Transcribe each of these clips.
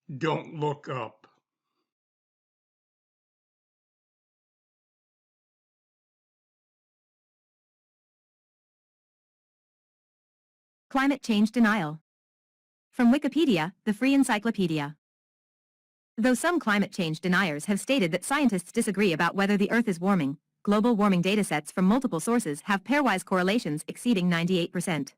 Don't look up. Climate change denial. From Wikipedia, the free encyclopedia. Though some climate change deniers have stated that scientists disagree about whether the Earth is warming, global warming datasets from multiple sources have pairwise correlations exceeding 98%.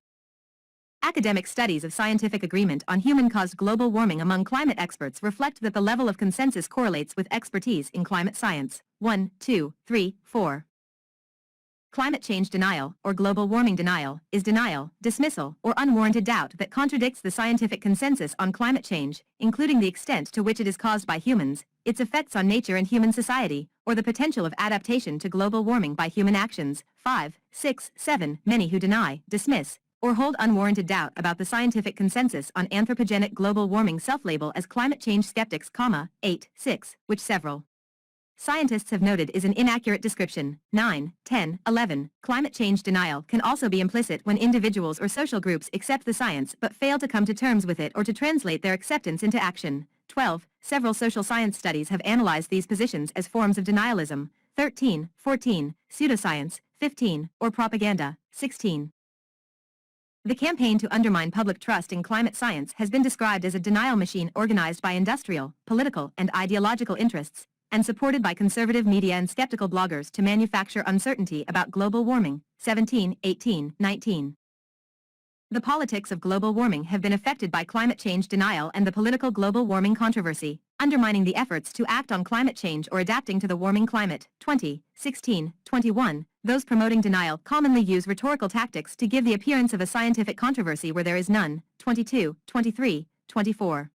Academic studies of scientific agreement on human-caused global warming among climate experts reflect that the level of consensus correlates with expertise in climate science. 1, 2, 3, 4. Climate change denial, or global warming denial, is denial, dismissal, or unwarranted doubt that contradicts the scientific consensus on climate change, including the extent to which it is caused by humans, its effects on nature and human society, or the potential of adaptation to global warming by human actions. 5, 6, 7. Many who deny, dismiss, or hold unwarranted doubt about the scientific consensus on anthropogenic global warming self-label as climate change skeptics, 8, 6, which several scientists have noted is an inaccurate description. 9, 10, 11. Climate change denial can also be implicit when individuals or social groups accept the science but fail to come to terms with it or to translate their acceptance into action. 12. Several social science studies have analyzed these positions as forms of denialism. 13, 14. Pseudoscience. 15. Or propaganda. 16. The campaign to undermine public trust in climate science has been described as a denial machine organized by industrial, political, and ideological interests, and supported by conservative media and skeptical bloggers to manufacture uncertainty about global warming. 17, 18, 19. The politics of global warming have been affected by climate change denial and the political global warming controversy, undermining the efforts to act on climate change or adapting to the warming climate. 20, 16, 21. Those promoting denial commonly use rhetorical tactics to give the appearance of a scientific controversy where there is none. 22, 23, 24.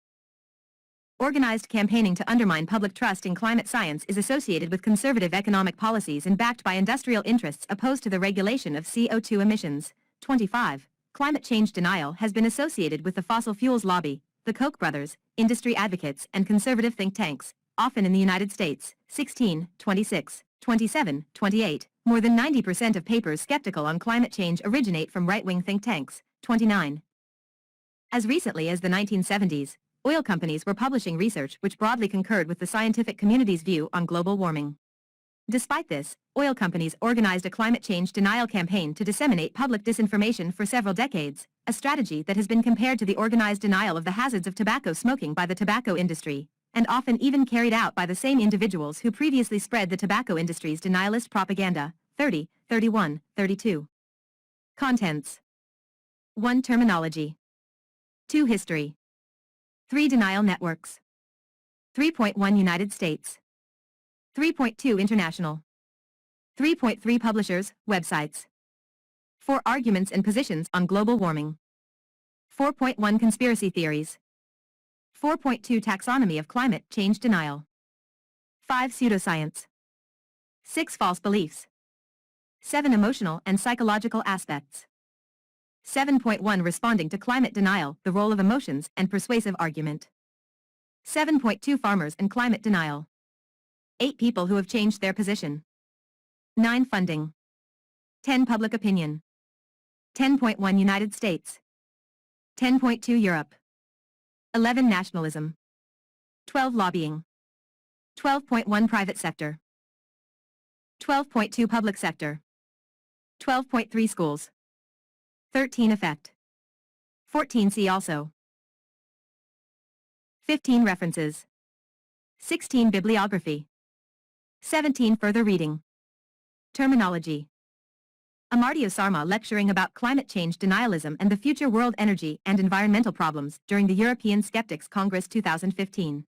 Organized campaigning to undermine public trust in climate science is associated with conservative economic policies and backed by industrial interests opposed to the regulation of CO2 emissions. 25. Climate change denial has been associated with the fossil fuels lobby, the Koch brothers, industry advocates, and conservative think tanks, often in the United States. 16, 26, 27, 28. More than 90% of papers skeptical on climate change originate from right-wing think tanks. 29. As recently as the 1970s, oil companies were publishing research which broadly concurred with the scientific community's view on global warming. Despite this, oil companies organized a climate change denial campaign to disseminate public disinformation for several decades, a strategy that has been compared to the organized denial of the hazards of tobacco smoking by the tobacco industry, and often even carried out by the same individuals who previously spread the tobacco industry's denialist propaganda. 30, 31, 32. Contents. 1. Terminology. 2. History. 3. Denial networks. 3.1 United States. 3.2 International. 3.3 Publishers, websites. 4. Arguments and positions on global warming. 4.1 Conspiracy theories. 4.2 Taxonomy of climate change denial. 5. Pseudoscience. 6. False beliefs. 7. Emotional and psychological aspects. 7.1 Responding to climate denial, the role of emotions and persuasive argument. 7.2 Farmers and climate denial. 8 People who have changed their position. 9 Funding. 10 Public opinion. 10.1 United States. 10.2 Europe. 11 Nationalism. 12 Lobbying. 12.1 Private sector. 12.2 Public sector. 12.3 Schools. 13 Effect. 14 See also. 15 References. 16 Bibliography. 17 Further reading. Terminology. Amartya Sarma lecturing about climate change denialism and the future world energy and environmental problems during the European Skeptics Congress 2015.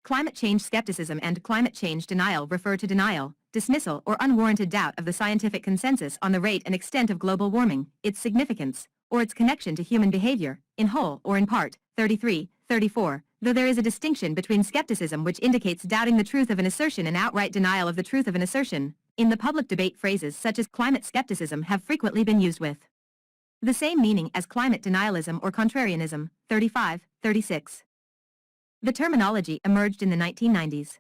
Climate change skepticism and climate change denial refer to denial, dismissal or unwarranted doubt of the scientific consensus on the rate and extent of global warming, its significance, or its connection to human behavior, in whole or in part. 33, 34. Though there is a distinction between skepticism which indicates doubting the truth of an assertion and outright denial of the truth of an assertion, in the public debate phrases such as climate skepticism have frequently been used with the same meaning as climate denialism or contrarianism. 35, 36. The terminology emerged in the 1990s.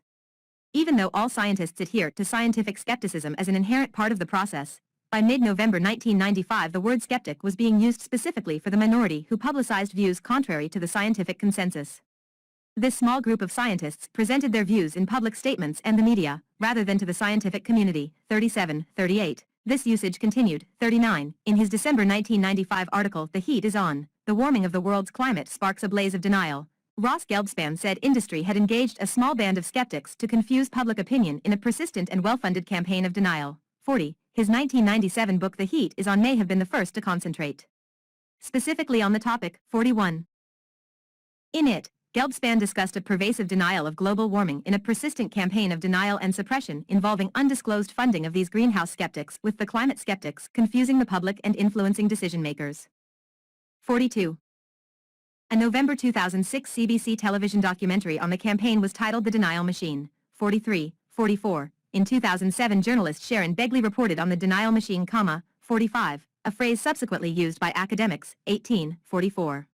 Even though all scientists adhere to scientific skepticism as an inherent part of the process, by mid-November 1995 the word skeptic was being used specifically for the minority who publicized views contrary to the scientific consensus. This small group of scientists presented their views in public statements and the media, rather than to the scientific community. 37, 38. This usage continued. 39. In his December 1995 article, The Heat is On, the warming of the world's climate sparks a blaze of denial, Ross Gelbspan said industry had engaged a small band of skeptics to confuse public opinion in a persistent and well-funded campaign of denial. 40. His 1997 book The Heat is On may have been the first to concentrate specifically on the topic. 41. In it, Gelbspan discussed a pervasive denial of global warming in a persistent campaign of denial and suppression involving undisclosed funding of these greenhouse skeptics with the climate skeptics, confusing the public and influencing decision-makers. 42. A November 2006 CBC television documentary on the campaign was titled The Denial Machine. 43, 44. In 2007 journalist Sharon Begley reported on the denial machine, 45, a phrase subsequently used by academics. 18, 44.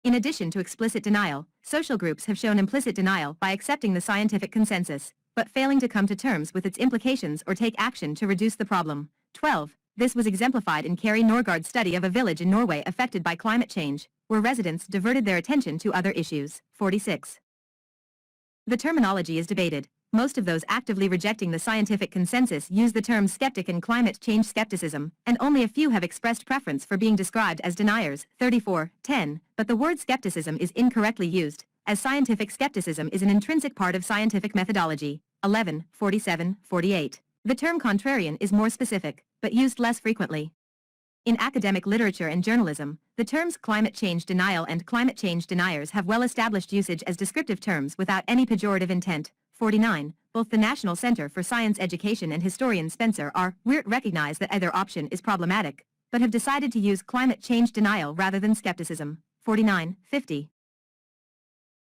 In addition to explicit denial, social groups have shown implicit denial by accepting the scientific consensus, but failing to come to terms with its implications or take action to reduce the problem. 12. This was exemplified in Kari Norgard's study of a village in Norway affected by climate change, where residents diverted their attention to other issues. 46. The terminology is debated. Most of those actively rejecting the scientific consensus use the term skeptic and climate change skepticism, and only a few have expressed preference for being described as deniers. 34, 10. But the word skepticism is incorrectly used, as scientific skepticism is an intrinsic part of scientific methodology. 11, 47, 48. The term contrarian is more specific, but used less frequently. In academic literature and journalism, the terms climate change denial and climate change deniers have well-established usage as descriptive terms without any pejorative intent. 49. Both the National Center for Science Education and historian Spencer R. Weir recognize that either option is problematic, but have decided to use climate change denial rather than skepticism. 49, 50.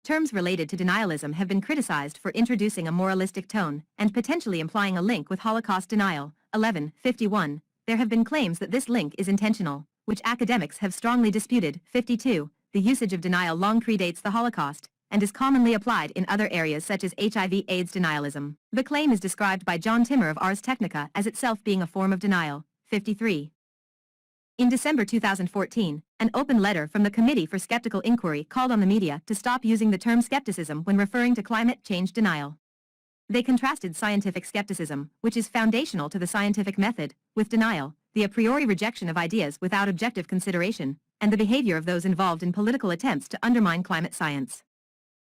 Terms related to denialism have been criticized for introducing a moralistic tone and potentially implying a link with Holocaust denial. 11, 51. There have been claims that this link is intentional, which academics have strongly disputed. 52. The usage of denial long predates the Holocaust, and is commonly applied in other areas such as HIV/AIDS denialism. The claim is described by John Timmer of Ars Technica as itself being a form of denial. 53. In December 2014, an open letter from the Committee for Skeptical Inquiry called on the media to stop using the term skepticism when referring to climate change denial. They contrasted scientific skepticism, which is foundational to the scientific method, with denial, the a priori rejection of ideas without objective consideration, and the behavior of those involved in political attempts to undermine climate science.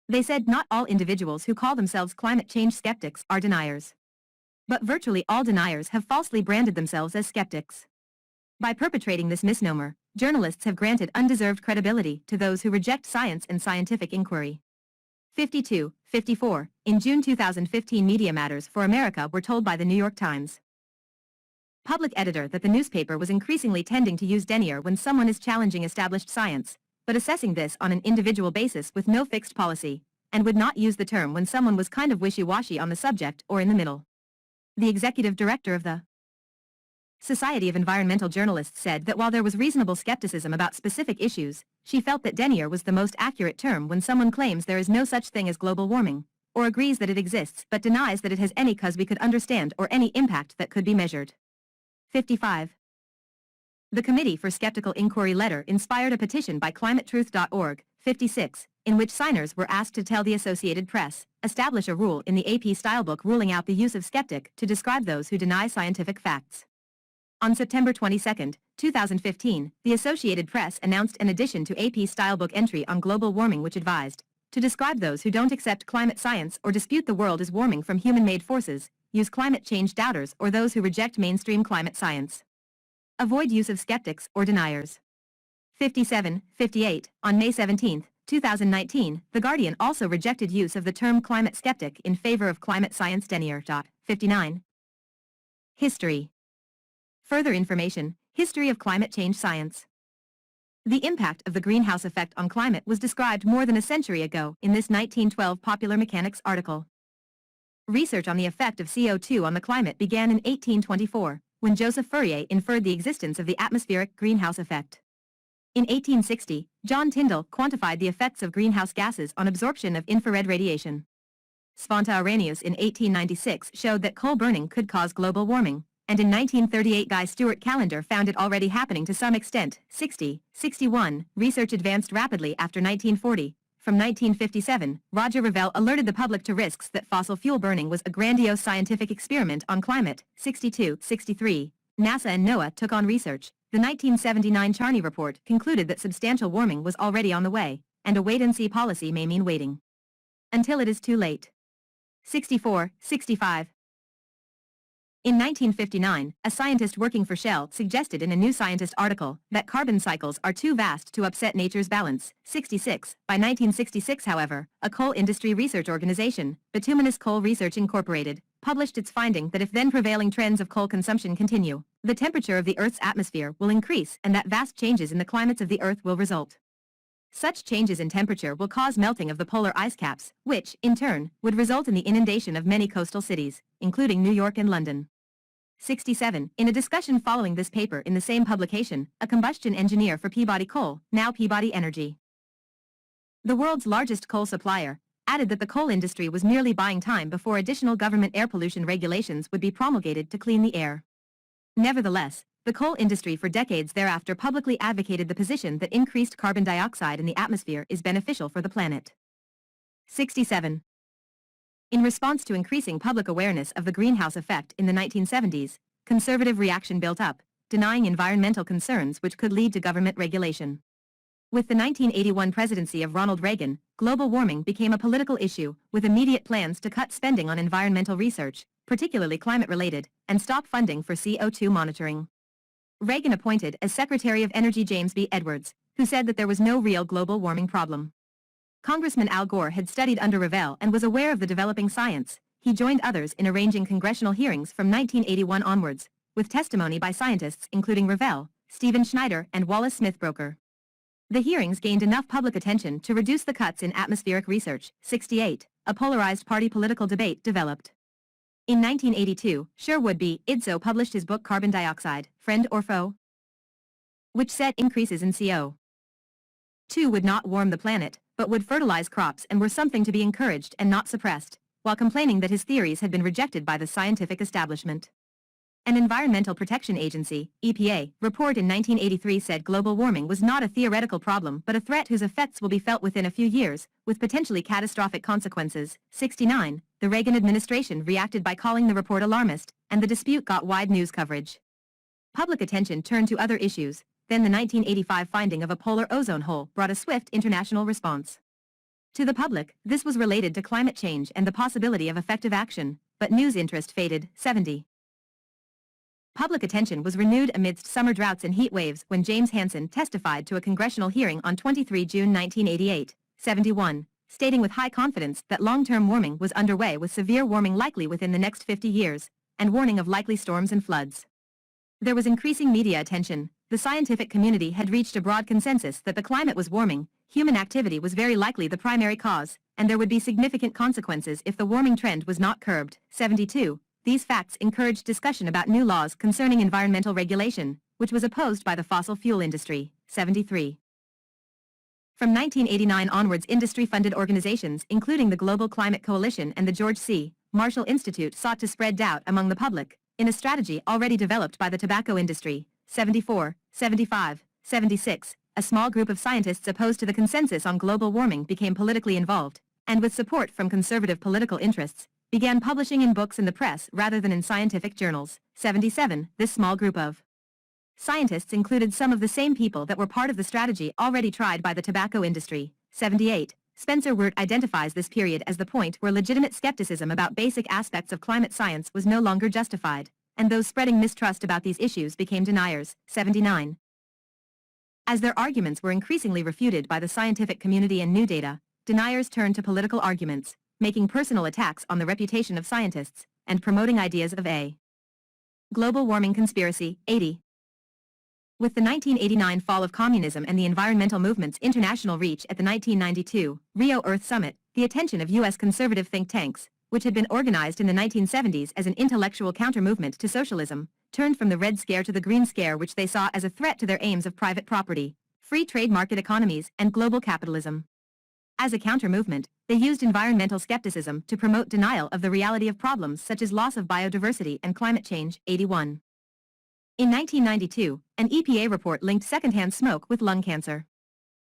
They said not all individuals who call themselves climate change skeptics are deniers. But virtually all deniers have falsely branded themselves as skeptics. By perpetrating this misnomer, journalists have granted undeserved credibility to those who reject science and scientific inquiry. 52, 54. In June 2015 Media Matters for America were told by the New York Times public editor that the newspaper was increasingly tending to use denier when someone is challenging established science, but assessing this on an individual basis with no fixed policy, and would not use the term when someone was kind of wishy-washy on the subject or in the middle. The executive director of the Society of Environmental Journalists said that while there was reasonable skepticism about specific issues, she felt that denier was the most accurate term when someone claims there is no such thing as global warming, or agrees that it exists but denies that it has any cause we could understand or any impact that could be measured. 55. The Committee for Skeptical Inquiry letter inspired a petition by climatetruth.org, 56, in which signers were asked to tell the Associated Press, establish a rule in the AP stylebook ruling out the use of skeptic to describe those who deny scientific facts. On September 22, 2015, the Associated Press announced an addition to AP stylebook entry on global warming which advised to describe those who don't accept climate science or dispute the world is warming from human-made forces, use climate change doubters or those who reject mainstream climate science. Avoid use of skeptics or deniers. 57, 58. On May 17, 2019, The Guardian also rejected use of the term climate skeptic in favor of climate science denier. 59. History. Further information, History of Climate Change Science. The impact of the greenhouse effect on climate was described more than a century ago in this 1912 Popular Mechanics article. Research on the effect of CO2 on the climate began in 1824, when Joseph Fourier inferred the existence of the atmospheric greenhouse effect. In 1860, John Tyndall quantified the effects of greenhouse gases on absorption of infrared radiation. Svante Arrhenius in 1896 showed that coal burning could cause global warming, and in 1938 Guy Stewart Callender found it already happening to some extent. 60, 61. Research advanced rapidly after 1940, From 1957, Roger Revelle alerted the public to risks that fossil fuel burning was a grandiose scientific experiment on climate. 62-63. NASA and NOAA took on research. The 1979 Charney Report concluded that substantial warming was already on the way, and a wait-and-see policy may mean waiting until it is too late. 64-65. In 1959, a scientist working for Shell suggested in a New Scientist article that carbon cycles are too vast to upset nature's balance. 66. By 1966, however, a coal industry research organization, Bituminous Coal Research Incorporated, published its finding that if then prevailing trends of coal consumption continue, the temperature of the Earth's atmosphere will increase and that vast changes in the climates of the Earth will result. Such changes in temperature will cause melting of the polar ice caps, which, in turn, would result in the inundation of many coastal cities, including New York and London. 67. In a discussion following this paper in the same publication, a combustion engineer for Peabody Coal, now Peabody Energy, the world's largest coal supplier, added that the coal industry was merely buying time before additional government air pollution regulations would be promulgated to clean the air. Nevertheless, the coal industry for decades thereafter publicly advocated the position that increased carbon dioxide in the atmosphere is beneficial for the planet. 67. In response to increasing public awareness of the greenhouse effect in the 1970s, conservative reaction built up, denying environmental concerns which could lead to government regulation. With the 1981 presidency of Ronald Reagan, global warming became a political issue, with immediate plans to cut spending on environmental research, particularly climate-related, and stop funding for CO2 monitoring. Reagan appointed as Secretary of Energy James B. Edwards, who said that there was no real global warming problem. Congressman Al Gore had studied under Revelle and was aware of the developing science. He joined others in arranging congressional hearings from 1981 onwards, with testimony by scientists including Revelle, Stephen Schneider, and Wallace Smith Broker. The hearings gained enough public attention to reduce the cuts in atmospheric research. 68. A polarized party political debate developed. In 1982, Sherwood B. Idso published his book Carbon Dioxide, Friend or Foe?, which said increases in CO2 would not warm the planet, but would fertilize crops and were something to be encouraged and not suppressed, while complaining that his theories had been rejected by the scientific establishment. An Environmental Protection Agency, EPA, report in 1983 said global warming was not a theoretical problem but a threat whose effects will be felt within a few years, with potentially catastrophic consequences. 69. The Reagan administration reacted by calling the report alarmist, and the dispute got wide news coverage. Public attention turned to other issues. Then the 1985 finding of a polar ozone hole brought a swift international response. To the public, this was related to climate change and the possibility of effective action, but news interest faded. 70. Public attention was renewed amidst summer droughts and heat waves when James Hansen testified to a congressional hearing on 23 June 1988. 71. Stating with high confidence that long-term warming was underway with severe warming likely within the next 50 years, and warning of likely storms and floods. There was increasing media attention. The scientific community had reached a broad consensus that the climate was warming, human activity was very likely the primary cause, and there would be significant consequences if the warming trend was not curbed. 72. These facts encouraged discussion about new laws concerning environmental regulation, which was opposed by the fossil fuel industry. 73. From 1989 onwards, industry-funded organizations including the Global Climate Coalition and the George C. Marshall Institute sought to spread doubt among the public, in a strategy already developed by the tobacco industry. 74, 75, 76, a small group of scientists opposed to the consensus on global warming became politically involved, and with support from conservative political interests, began publishing in books in the press rather than in scientific journals. 77, this small group of scientists included some of the same people that were part of the strategy already tried by the tobacco industry. 78, Spencer Wirt identifies this period as the point where legitimate skepticism about basic aspects of climate science was no longer justified, and those spreading mistrust about these issues became deniers. 79. As their arguments were increasingly refuted by the scientific community and new data, deniers turned to political arguments, making personal attacks on the reputation of scientists, and promoting ideas of a global warming conspiracy. 80. With the 1989 fall of communism and the environmental movement's international reach at the 1992 Rio Earth Summit, the attention of U.S. conservative think tanks, which had been organized in the 1970s as an intellectual counter-movement to socialism, turned from the Red Scare to the Green Scare, which they saw as a threat to their aims of private property, free trade market economies, and global capitalism. As a counter-movement, they used environmental skepticism to promote denial of the reality of problems such as loss of biodiversity and climate change. 81. In 1992, an EPA report linked secondhand smoke with lung cancer.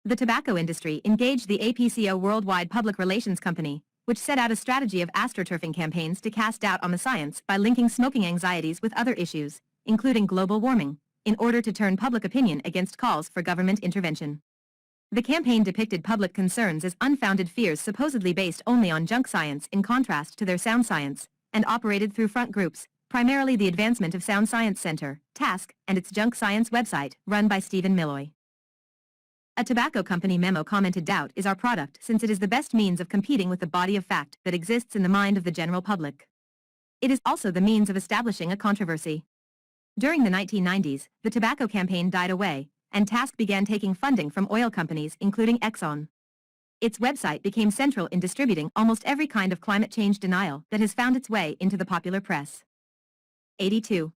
The tobacco industry engaged the APCO Worldwide Public Relations Company, which set out a strategy of astroturfing campaigns to cast doubt on the science by linking smoking anxieties with other issues, including global warming, in order to turn public opinion against calls for government intervention. The campaign depicted public concerns as unfounded fears supposedly based only on junk science in contrast to their sound science, and operated through front groups, primarily the Advancement of Sound Science Center, TASC, and its junk science website, run by Stephen Milloy. A tobacco company memo commented, "Doubt is our product since it is the best means of competing with the body of fact that exists in the mind of the general public. It is also the means of establishing a controversy." During the 1990s, the tobacco campaign died away, and TASC began taking funding from oil companies including Exxon. Its website became central in distributing almost every kind of climate change denial that has found its way into the popular press. 82.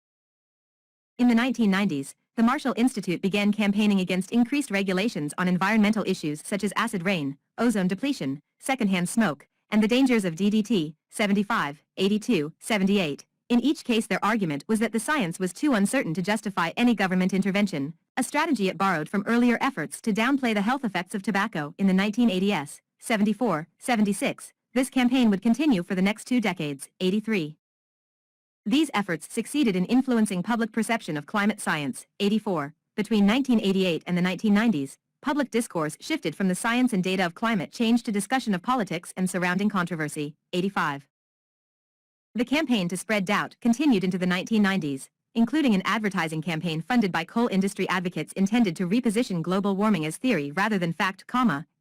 In the 1990s, the Marshall Institute began campaigning against increased regulations on environmental issues such as acid rain, ozone depletion, secondhand smoke, and the dangers of DDT, 75, 82, 78. In each case their argument was that the science was too uncertain to justify any government intervention, a strategy it borrowed from earlier efforts to downplay the health effects of tobacco in the 1980s, 74, 76. This campaign would continue for the next 2 decades, 83. These efforts succeeded in influencing public perception of climate science, 84. Between 1988 and the 1990s, public discourse shifted from the science and data of climate change to discussion of politics and surrounding controversy, 85. The campaign to spread doubt continued into the 1990s, including an advertising campaign funded by coal industry advocates intended to reposition global warming as theory rather than fact,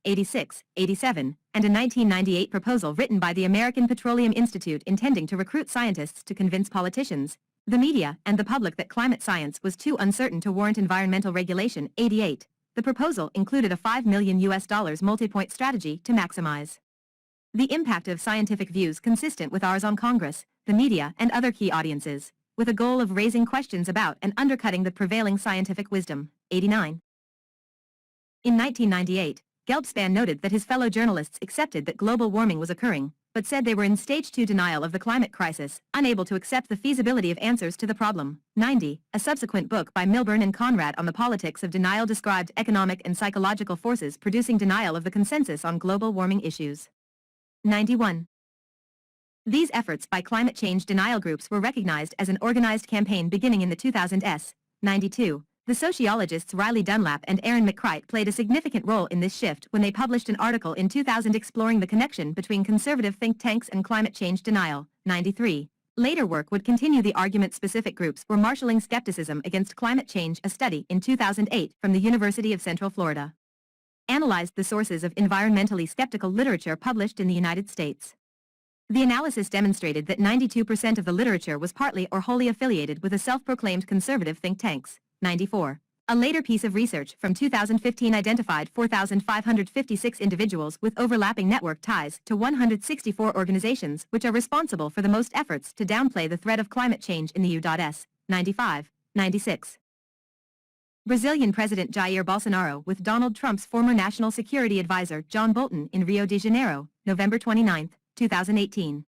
86, 87, and a 1998 proposal written by the American Petroleum Institute intending to recruit scientists to convince politicians, the media, and the public that climate science was too uncertain to warrant environmental regulation, 88. The proposal included a $5 million multi-point strategy to maximize the impact of scientific views consistent with ours on Congress, the media, and other key audiences, with a goal of raising questions about and undercutting the prevailing scientific wisdom, 89. In 1998, Gelbspan noted that his fellow journalists accepted that global warming was occurring, but said they were in stage 2 denial of the climate crisis, unable to accept the feasibility of answers to the problem. 90. A subsequent book by Milburn and Conrad on the politics of denial described economic and psychological forces producing denial of the consensus on global warming issues. 91. These efforts by climate change denial groups were recognized as an organized campaign beginning in the 2000s. 92. The sociologists Riley Dunlap and Aaron McCreight played a significant role in this shift when they published an article in 2000 exploring the connection between conservative think tanks and climate change denial. 93. Later work would continue the argument specific groups were marshalling skepticism against climate change. A study in 2008 from the University of Central Florida analyzed the sources of environmentally skeptical literature published in the United States. The analysis demonstrated that 92% of the literature was partly or wholly affiliated with the self-proclaimed conservative think tanks. 94. A later piece of research from 2015 identified 4,556 individuals with overlapping network ties to 164 organizations which are responsible for the most efforts to downplay the threat of climate change in the U.S. 95. 96. Brazilian President Jair Bolsonaro with Donald Trump's former national security advisor John Bolton in Rio de Janeiro, November 29, 2018.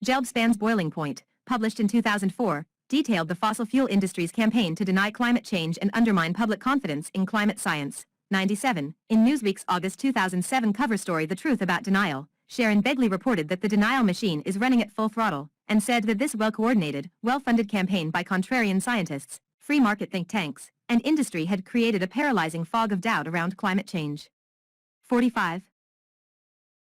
Gelbspan's Boiling Point, published in 2004, detailed the fossil fuel industry's campaign to deny climate change and undermine public confidence in climate science. 97. In Newsweek's August 2007 cover story The Truth About Denial, Sharon Begley reported that the denial machine is running at full throttle, and said that this well-coordinated, well-funded campaign by contrarian scientists, free market think tanks, and industry had created a paralyzing fog of doubt around climate change. 45.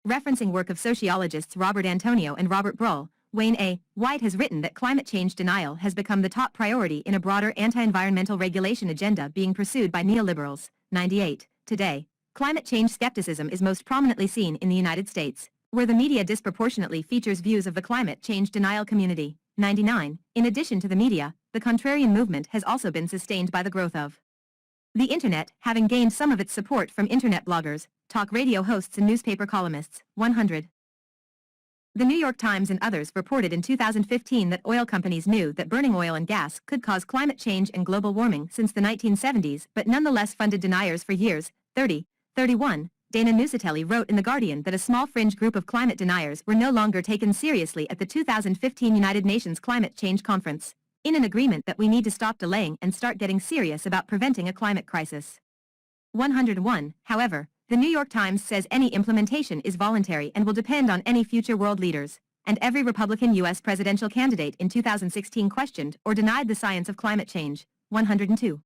Referencing work of sociologists Robert Antonio and Robert Brull, Wayne A. White has written that climate change denial has become the top priority in a broader anti-environmental regulation agenda being pursued by neoliberals. 98. Today, climate change skepticism is most prominently seen in the United States, where the media disproportionately features views of the climate change denial community. 99. In addition to the media, the contrarian movement has also been sustained by the growth of the Internet, having gained some of its support from Internet bloggers, talk radio hosts and newspaper columnists. 100. The New York Times and others reported in 2015 that oil companies knew that burning oil and gas could cause climate change and global warming since the 1970s but nonetheless funded deniers for years. 30. 31. Dana Nusatelli wrote in The Guardian that a small fringe group of climate deniers were no longer taken seriously at the 2015 United Nations Climate Change Conference, in an agreement that we need to stop delaying and start getting serious about preventing a climate crisis. 101. However, the New York Times says any implementation is voluntary and will depend on any future world leaders, and every Republican U.S. presidential candidate in 2016 questioned or denied the science of climate change. 102.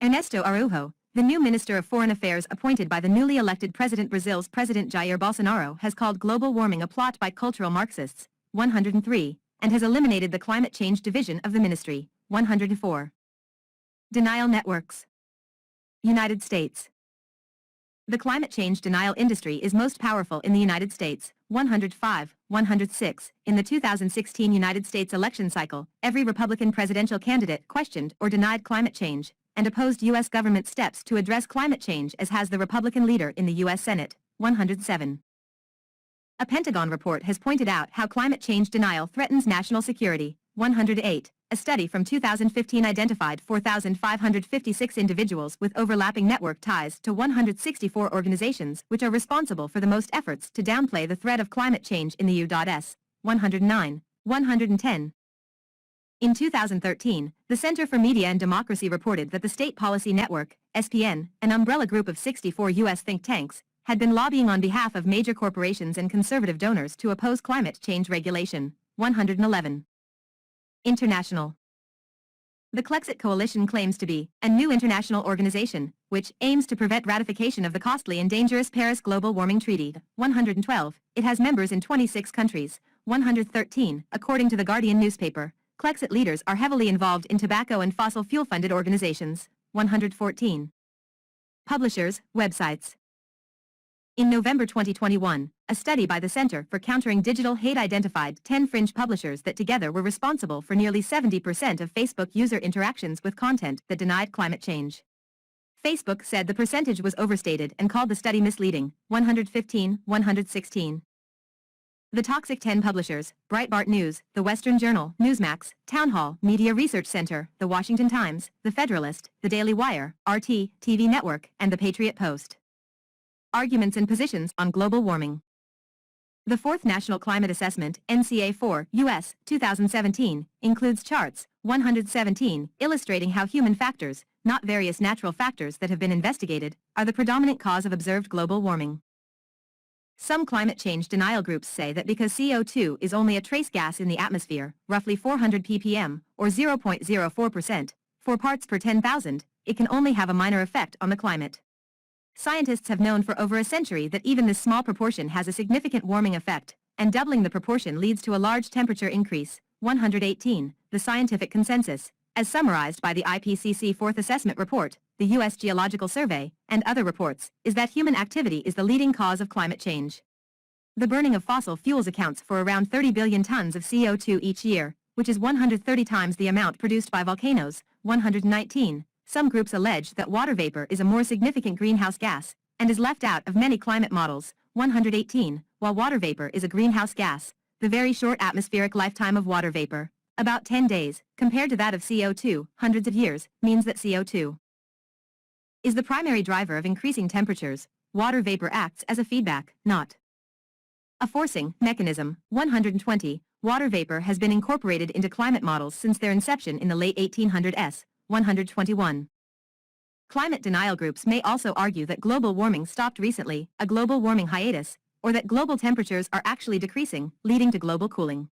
Ernesto Araujo, the new Minister of Foreign Affairs appointed by the newly elected President Brazil's President Jair Bolsonaro, has called global warming a plot by cultural Marxists. 103, and has eliminated the climate change division of the ministry. 104. Denial networks. United States. The climate change denial industry is most powerful in the United States. 105, 106. In the 2016 United States election cycle, every Republican presidential candidate questioned or denied climate change and opposed U.S. government steps to address climate change, as has the Republican leader in the U.S. Senate. 107. A Pentagon report has pointed out how climate change denial threatens national security. 108. A study from 2015 identified 4,556 individuals with overlapping network ties to 164 organizations which are responsible for the most efforts to downplay the threat of climate change in the U.S. 109. 110. In 2013, the Center for Media and Democracy reported that the State Policy Network, SPN, an umbrella group of 64 U.S. think tanks, had been lobbying on behalf of major corporations and conservative donors to oppose climate change regulation. 111. International. The Klexit Coalition claims to be a new international organization, which aims to prevent ratification of the costly and dangerous Paris Global Warming Treaty. 112. It has members in 26 countries. 113. According to the Guardian newspaper, Klexit leaders are heavily involved in tobacco and fossil fuel-funded organizations. 114. Publishers, websites. In November 2021, a study by the Center for Countering Digital Hate identified 10 fringe publishers that together were responsible for nearly 70% of Facebook user interactions with content that denied climate change. Facebook said the percentage was overstated and called the study misleading. 115, 116. The Toxic 10 publishers: Breitbart News, The Western Journal, Newsmax, Townhall, Media Research Center, The Washington Times, The Federalist, The Daily Wire, RT, TV Network, and The Patriot Post. Arguments and positions on global warming. The Fourth National Climate Assessment, NCA4, U.S., 2017, includes charts, 117, illustrating how human factors, not various natural factors that have been investigated, are the predominant cause of observed global warming. Some climate change denial groups say that because CO2 is only a trace gas in the atmosphere, roughly 400 ppm, or 0.04%, 4 parts per 10,000, it can only have a minor effect on the climate. Scientists have known for over a century that even this small proportion has a significant warming effect, and doubling the proportion leads to a large temperature increase. 118. The scientific consensus, as summarized by the IPCC Fourth Assessment Report, the U.S. Geological Survey, and other reports, is that human activity is the leading cause of climate change. The burning of fossil fuels accounts for around 30 billion tons of CO2 each year, which is 130 times the amount produced by volcanoes. 119. Some groups allege that water vapor is a more significant greenhouse gas, and is left out of many climate models. 118. While water vapor is a greenhouse gas, the very short atmospheric lifetime of water vapor, about 10 days, compared to that of CO2, hundreds of years, means that CO2 is the primary driver of increasing temperatures. Water vapor acts as a feedback, not a forcing mechanism. 120. Water vapor has been incorporated into climate models since their inception in the late 1800s. 121. Climate denial groups may also argue that global warming stopped recently, a global warming hiatus, or that global temperatures are actually decreasing, leading to global cooling.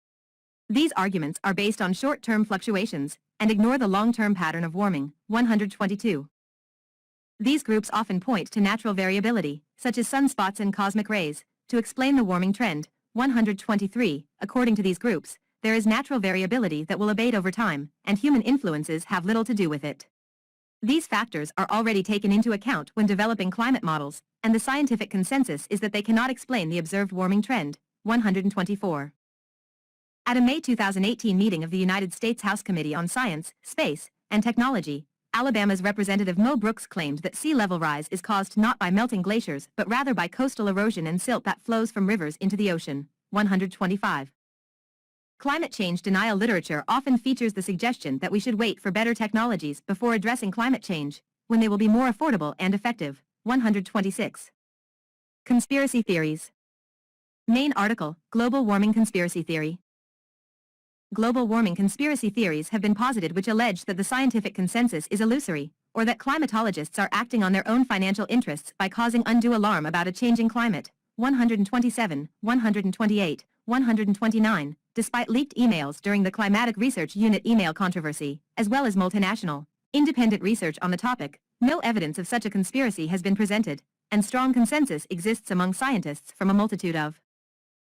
These arguments are based on short-term fluctuations and ignore the long-term pattern of warming. 122. These groups often point to natural variability, such as sunspots and cosmic rays, to explain the warming trend. 123. According to these groups, there is natural variability that will abate over time, and human influences have little to do with it. These factors are already taken into account when developing climate models, and the scientific consensus is that they cannot explain the observed warming trend. 124. At a May 2018 meeting of the United States House Committee on Science, Space, and Technology, Alabama's Representative Mo Brooks claimed that sea level rise is caused not by melting glaciers but rather by coastal erosion and silt that flows from rivers into the ocean. 125. Climate change denial literature often features the suggestion that we should wait for better technologies before addressing climate change, when they will be more affordable and effective. 126. Conspiracy theories. Main article, Global Warming Conspiracy Theory. Global warming conspiracy theories have been posited which allege that the scientific consensus is illusory, or that climatologists are acting on their own financial interests by causing undue alarm about a changing climate. 127, 128, 129, despite leaked emails during the Climatic Research Unit email controversy, as well as multinational, independent research on the topic, no evidence of such a conspiracy has been presented, and strong consensus exists among scientists from a multitude of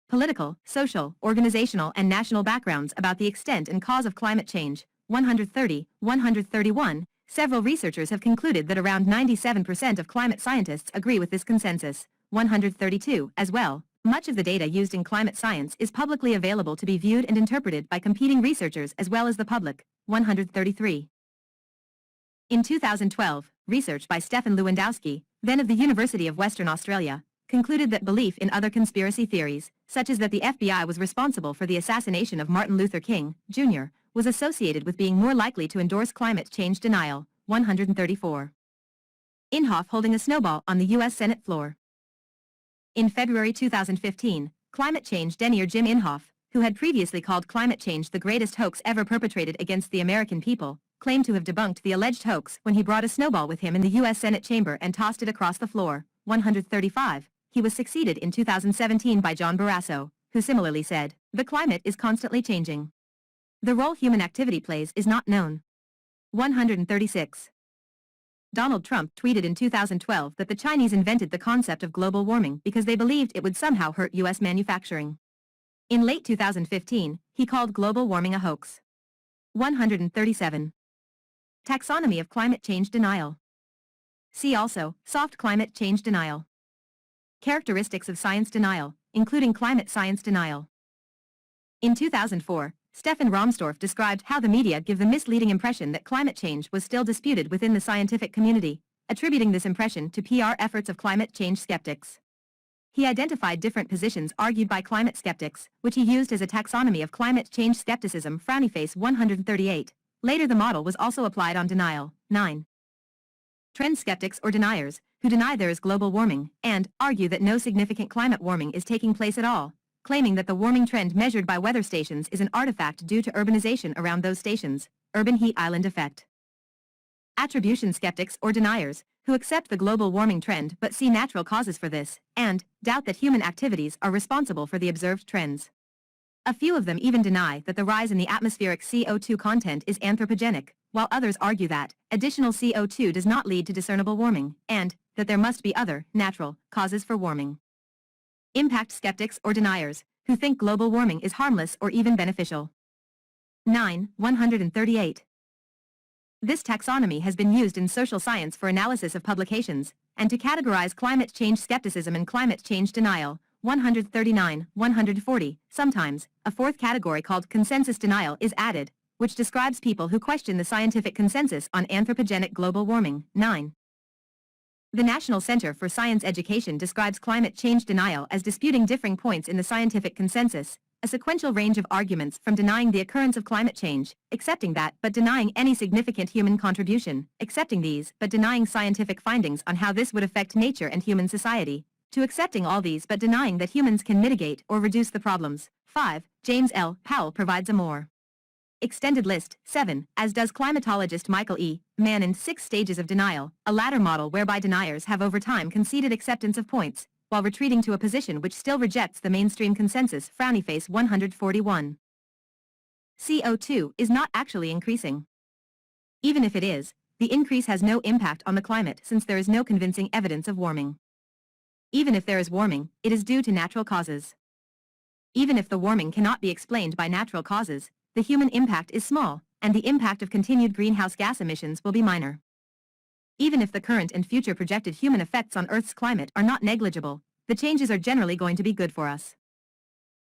political, social, organizational and national backgrounds about the extent and cause of climate change. 130, 131, several researchers have concluded that around 97% of climate scientists agree with this consensus. 132, as well, much of the data used in climate science is publicly available to be viewed and interpreted by competing researchers as well as the public. 133. In 2012, research by Stefan Lewandowski, then of the University of Western Australia, concluded that belief in other conspiracy theories, such as that the FBI was responsible for the assassination of Martin Luther King, Jr., was associated with being more likely to endorse climate change denial. 134. Inhofe holding a snowball on the U.S. Senate floor. In February 2015, climate change denier Jim Inhofe, who had previously called climate change the greatest hoax ever perpetrated against the American people, claimed to have debunked the alleged hoax when he brought a snowball with him in the U.S. Senate chamber and tossed it across the floor. 135. He was succeeded in 2017 by John Barrasso, who similarly said, "The climate is constantly changing. The role human activity plays is not known." 136. Donald Trump tweeted in 2012 that the Chinese invented the concept of global warming because they believed it would somehow hurt U.S. manufacturing. In late 2015, he called global warming a hoax. 137. Taxonomy of climate change denial. See also, soft climate change denial. Characteristics of science denial, including climate science denial. In 2004, Stefan Rahmstorff described how the media give the misleading impression that climate change was still disputed within the scientific community, attributing this impression to PR efforts of climate change skeptics. He identified different positions argued by climate skeptics, which he used as a taxonomy of climate change skepticism. Frownyface 138. Later the model was also applied on denial. 9. Trend skeptics or deniers, who deny there is global warming, and argue that no significant climate warming is taking place at all, claiming that the warming trend measured by weather stations is an artifact due to urbanization around those stations, urban heat island effect. Attribution skeptics or deniers, who accept the global warming trend but see natural causes for this, and doubt that human activities are responsible for the observed trends. A few of them even deny that the rise in the atmospheric CO2 content is anthropogenic, while others argue that additional CO2 does not lead to discernible warming, and that there must be other, natural, causes for warming. Impact skeptics or deniers, who think global warming is harmless or even beneficial. 9. 138. This taxonomy has been used in social science for analysis of publications, and to categorize climate change skepticism and climate change denial. 139, 140. Sometimes, a fourth category called consensus denial is added, which describes people who question the scientific consensus on anthropogenic global warming. 9. The National Center for Science Education describes climate change denial as disputing differing points in the scientific consensus, a sequential range of arguments from denying the occurrence of climate change, accepting that but denying any significant human contribution, accepting these but denying scientific findings on how this would affect nature and human society, to accepting all these but denying that humans can mitigate or reduce the problems. 5. James L. Powell provides a more extended list. 7. As does climatologist Michael E. Mann in 6 Stages of Denial, a latter model whereby deniers have over time conceded acceptance of points, while retreating to a position which still rejects the mainstream consensus. Frownyface 141. CO2 is not actually increasing. Even if it is, the increase has no impact on the climate since there is no convincing evidence of warming. Even if there is warming, it is due to natural causes. Even if the warming cannot be explained by natural causes, the human impact is small, and the impact of continued greenhouse gas emissions will be minor. Even if the current and future projected human effects on Earth's climate are not negligible, the changes are generally going to be good for us.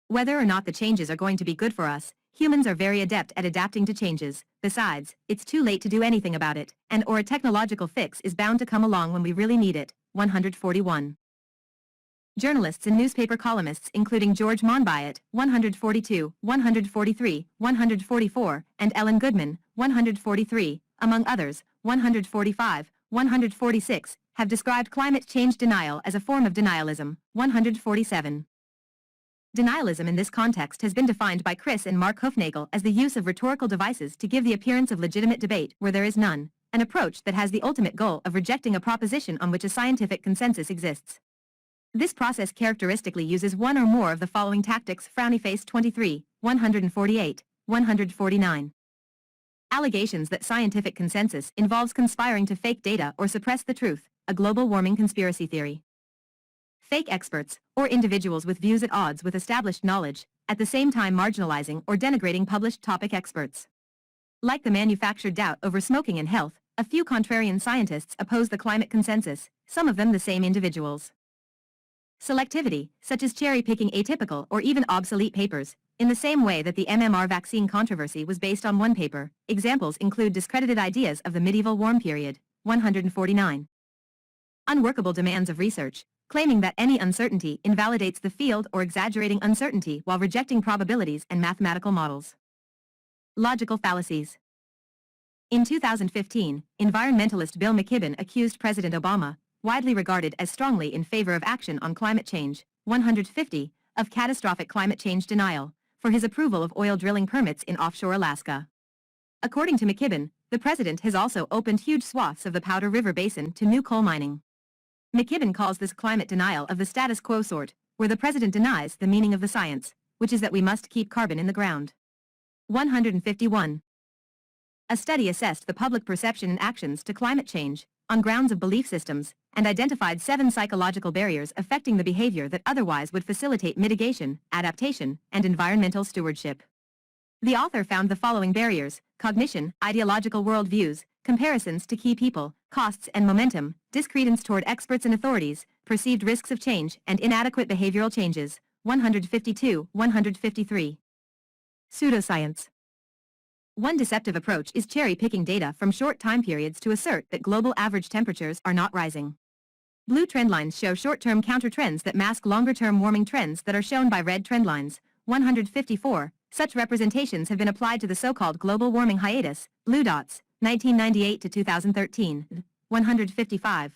Whether or not the changes are going to be good for us, humans are very adept at adapting to changes. Besides, it's too late to do anything about it, and or a technological fix is bound to come along when we really need it. 141. Journalists and newspaper columnists including George Monbiot, 142, 143, 144, and Ellen Goodman, 143, among others, 145, 146, have described climate change denial as a form of denialism. 147. Denialism in this context has been defined by Chris and Mark Hufnagel as the use of rhetorical devices to give the appearance of legitimate debate where there is none, an approach that has the ultimate goal of rejecting a proposition on which a scientific consensus exists. This process characteristically uses one or more of the following tactics: frowny face 23, 148, 149. Allegations that scientific consensus involves conspiring to fake data or suppress the truth, a global warming conspiracy theory. Fake experts, or individuals with views at odds with established knowledge, at the same time marginalizing or denigrating published topic experts. Like the manufactured doubt over smoking and health, a few contrarian scientists oppose the climate consensus, some of them the same individuals. Selectivity, such as cherry-picking atypical or even obsolete papers, in the same way that the MMR vaccine controversy was based on one paper. Examples include discredited ideas of the medieval warm period, 149. Unworkable demands of research, claiming that any uncertainty invalidates the field or exaggerating uncertainty while rejecting probabilities and mathematical models. Logical fallacies. In 2015, environmentalist Bill McKibben accused President Obama, widely regarded as strongly in favor of action on climate change, 150, of catastrophic climate change denial, for his approval of oil drilling permits in offshore Alaska. According to McKibben, the president has also opened huge swaths of the Powder River Basin to new coal mining. McKibben calls this climate denial of the status quo sort, where the president denies the meaning of the science, which is that we must keep carbon in the ground. 151. A study assessed the public perception and actions to climate change, on grounds of belief systems, and identified 7 psychological barriers affecting the behavior that otherwise would facilitate mitigation, adaptation, and environmental stewardship. The author found the following barriers: cognition, ideological worldviews, comparisons to key people, costs and momentum, discredence toward experts and authorities, perceived risks of change, and inadequate behavioral changes. 152, 153. Pseudoscience. One deceptive approach is cherry-picking data from short time periods to assert that global average temperatures are not rising. Blue trend lines show short-term counter-trends that mask longer-term warming trends that are shown by red trend lines. 154. Such representations have been applied to the so-called global warming hiatus, blue dots, 1998 to 2013. 155.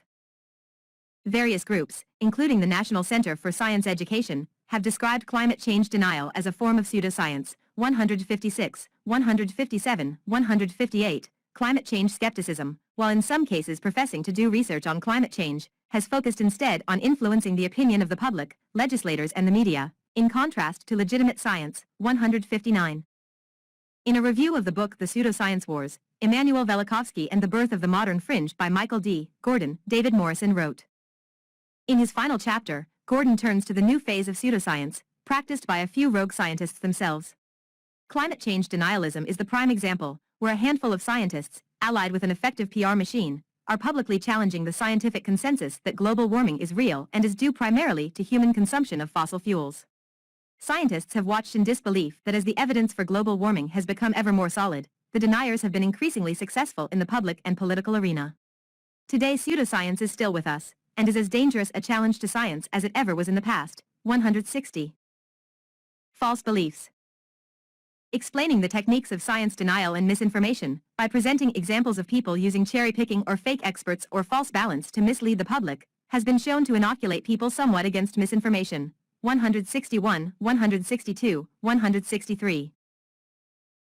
Various groups, including the National Center for Science Education, have described climate change denial as a form of pseudoscience. 156, 157, 158. Climate change skepticism, while in some cases professing to do research on climate change, has focused instead on influencing the opinion of the public, legislators and the media, in contrast to legitimate science. 159. In a review of the book The Pseudoscience Wars, Immanuel Velikovsky and the Birth of the Modern Fringe by Michael D. Gordon, David Morrison wrote. In his final chapter, Gordon turns to the new phase of pseudoscience, practiced by a few rogue scientists themselves. Climate change denialism is the prime example, where a handful of scientists, allied with an effective PR machine, are publicly challenging the scientific consensus that global warming is real and is due primarily to human consumption of fossil fuels. Scientists have watched in disbelief that as the evidence for global warming has become ever more solid, the deniers have been increasingly successful in the public and political arena. Today pseudoscience is still with us, and is as dangerous a challenge to science as it ever was in the past. 160. False beliefs. Explaining the techniques of science denial and misinformation, by presenting examples of people using cherry-picking or fake experts or false balance to mislead the public, has been shown to inoculate people somewhat against misinformation. 161, 162, 163.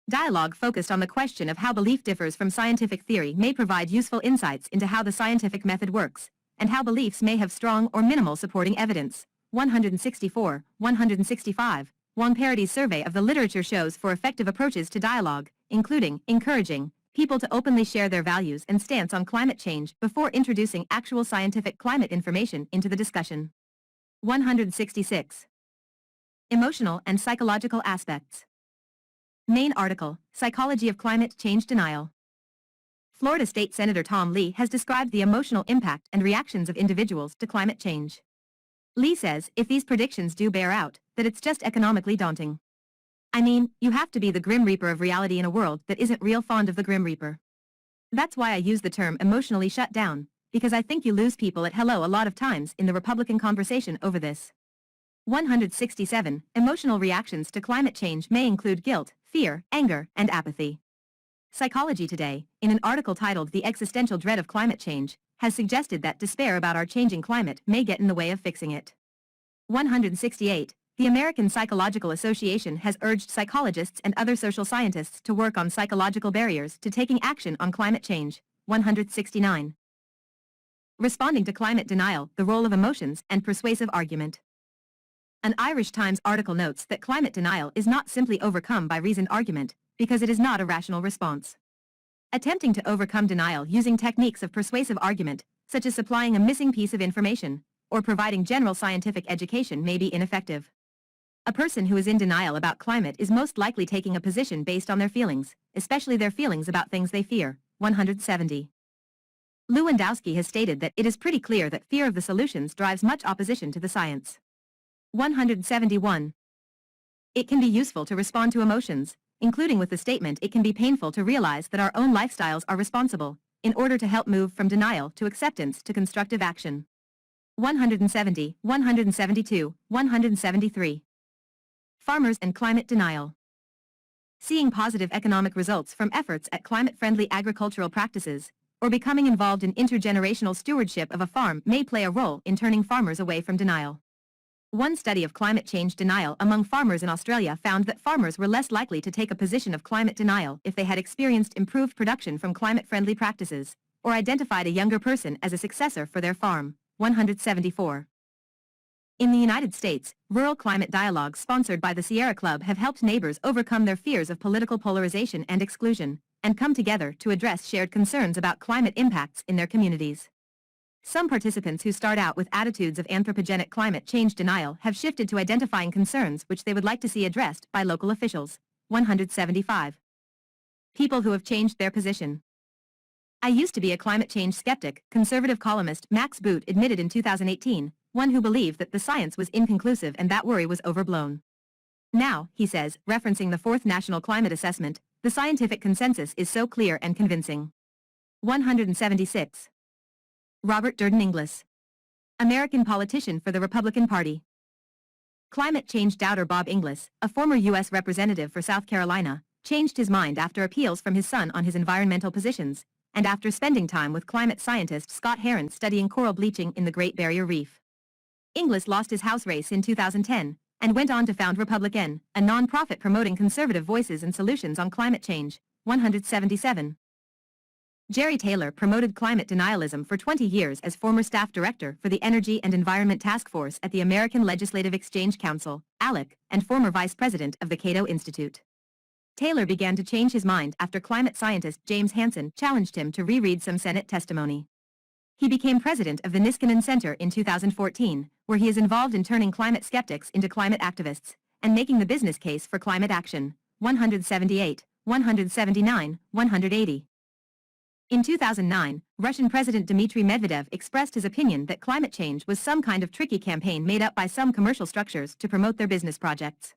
Dialogue focused on the question of how belief differs from scientific theory may provide useful insights into how the scientific method works, and how beliefs may have strong or minimal supporting evidence. 164, 165. Wong Parody's survey of the literature shows for effective approaches to dialogue, including encouraging people to openly share their values and stance on climate change before introducing actual scientific climate information into the discussion. 166. Emotional and psychological aspects. Main article, Psychology of Climate Change Denial. Florida State Senator Tom Lee has described the emotional impact and reactions of individuals to climate change. Lee says if these predictions do bear out, that it's just economically daunting. I mean, you have to be the Grim Reaper of reality in a world that isn't real fond of the Grim Reaper. That's why I use the term emotionally shut down, because I think you lose people at hello a lot of times in the Republican conversation over this. 167. Emotional reactions to climate change may include guilt, fear, anger, and apathy. Psychology Today, in an article titled The Existential Dread of Climate Change, has suggested that despair about our changing climate may get in the way of fixing it. 168. The American Psychological Association has urged psychologists and other social scientists to work on psychological barriers to taking action on climate change. 169. Responding to climate denial, the role of emotions and persuasive argument. An Irish Times article notes that climate denial is not simply overcome by reasoned argument, because it is not a rational response. Attempting to overcome denial using techniques of persuasive argument, such as supplying a missing piece of information, or providing general scientific education may be ineffective. A person who is in denial about climate is most likely taking a position based on their feelings, especially their feelings about things they fear. 170. Lewandowski has stated that it is pretty clear that fear of the solutions drives much opposition to the science. 171. It can be useful to respond to emotions, including with the statement it can be painful to realize that our own lifestyles are responsible, in order to help move from denial to acceptance to constructive action. 170, 172, 173. Farmers and climate denial. Seeing positive economic results from efforts at climate-friendly agricultural practices, or becoming involved in intergenerational stewardship of a farm may play a role in turning farmers away from denial. One study of climate change denial among farmers in Australia found that farmers were less likely to take a position of climate denial if they had experienced improved production from climate-friendly practices, or identified a younger person as a successor for their farm. 174. In the United States, rural climate dialogues sponsored by the Sierra Club have helped neighbors overcome their fears of political polarization and exclusion, and come together to address shared concerns about climate impacts in their communities. Some participants who start out with attitudes of anthropogenic climate change denial have shifted to identifying concerns which they would like to see addressed by local officials. 175. People who have changed their position. I used to be a climate change skeptic, conservative columnist Max Boot admitted in 2018, one who believed that the science was inconclusive and that worry was overblown. Now, he says, referencing the 4th National Climate Assessment, the scientific consensus is so clear and convincing. 176. Robert Durden Inglis, American politician for the Republican Party. Climate change doubter Bob Inglis, a former U.S. representative for South Carolina, changed his mind after appeals from his son on his environmental positions, and after spending time with climate scientist Scott Heron studying coral bleaching in the Great Barrier Reef. Inglis lost his House race in 2010, and went on to found Republican, a non-profit promoting conservative voices and solutions on climate change. 177. Jerry Taylor promoted climate denialism for 20 years as former staff director for the Energy and Environment Task Force at the American Legislative Exchange Council, ALEC, and former vice president of the Cato Institute. Taylor began to change his mind after climate scientist James Hansen challenged him to reread some Senate testimony. He became president of the Niskanen Center in 2014, where he is involved in turning climate skeptics into climate activists, and making the business case for climate action. 178, 179, 180. In 2009, Russian President Dmitry Medvedev expressed his opinion that climate change was some kind of tricky campaign made up by some commercial structures to promote their business projects.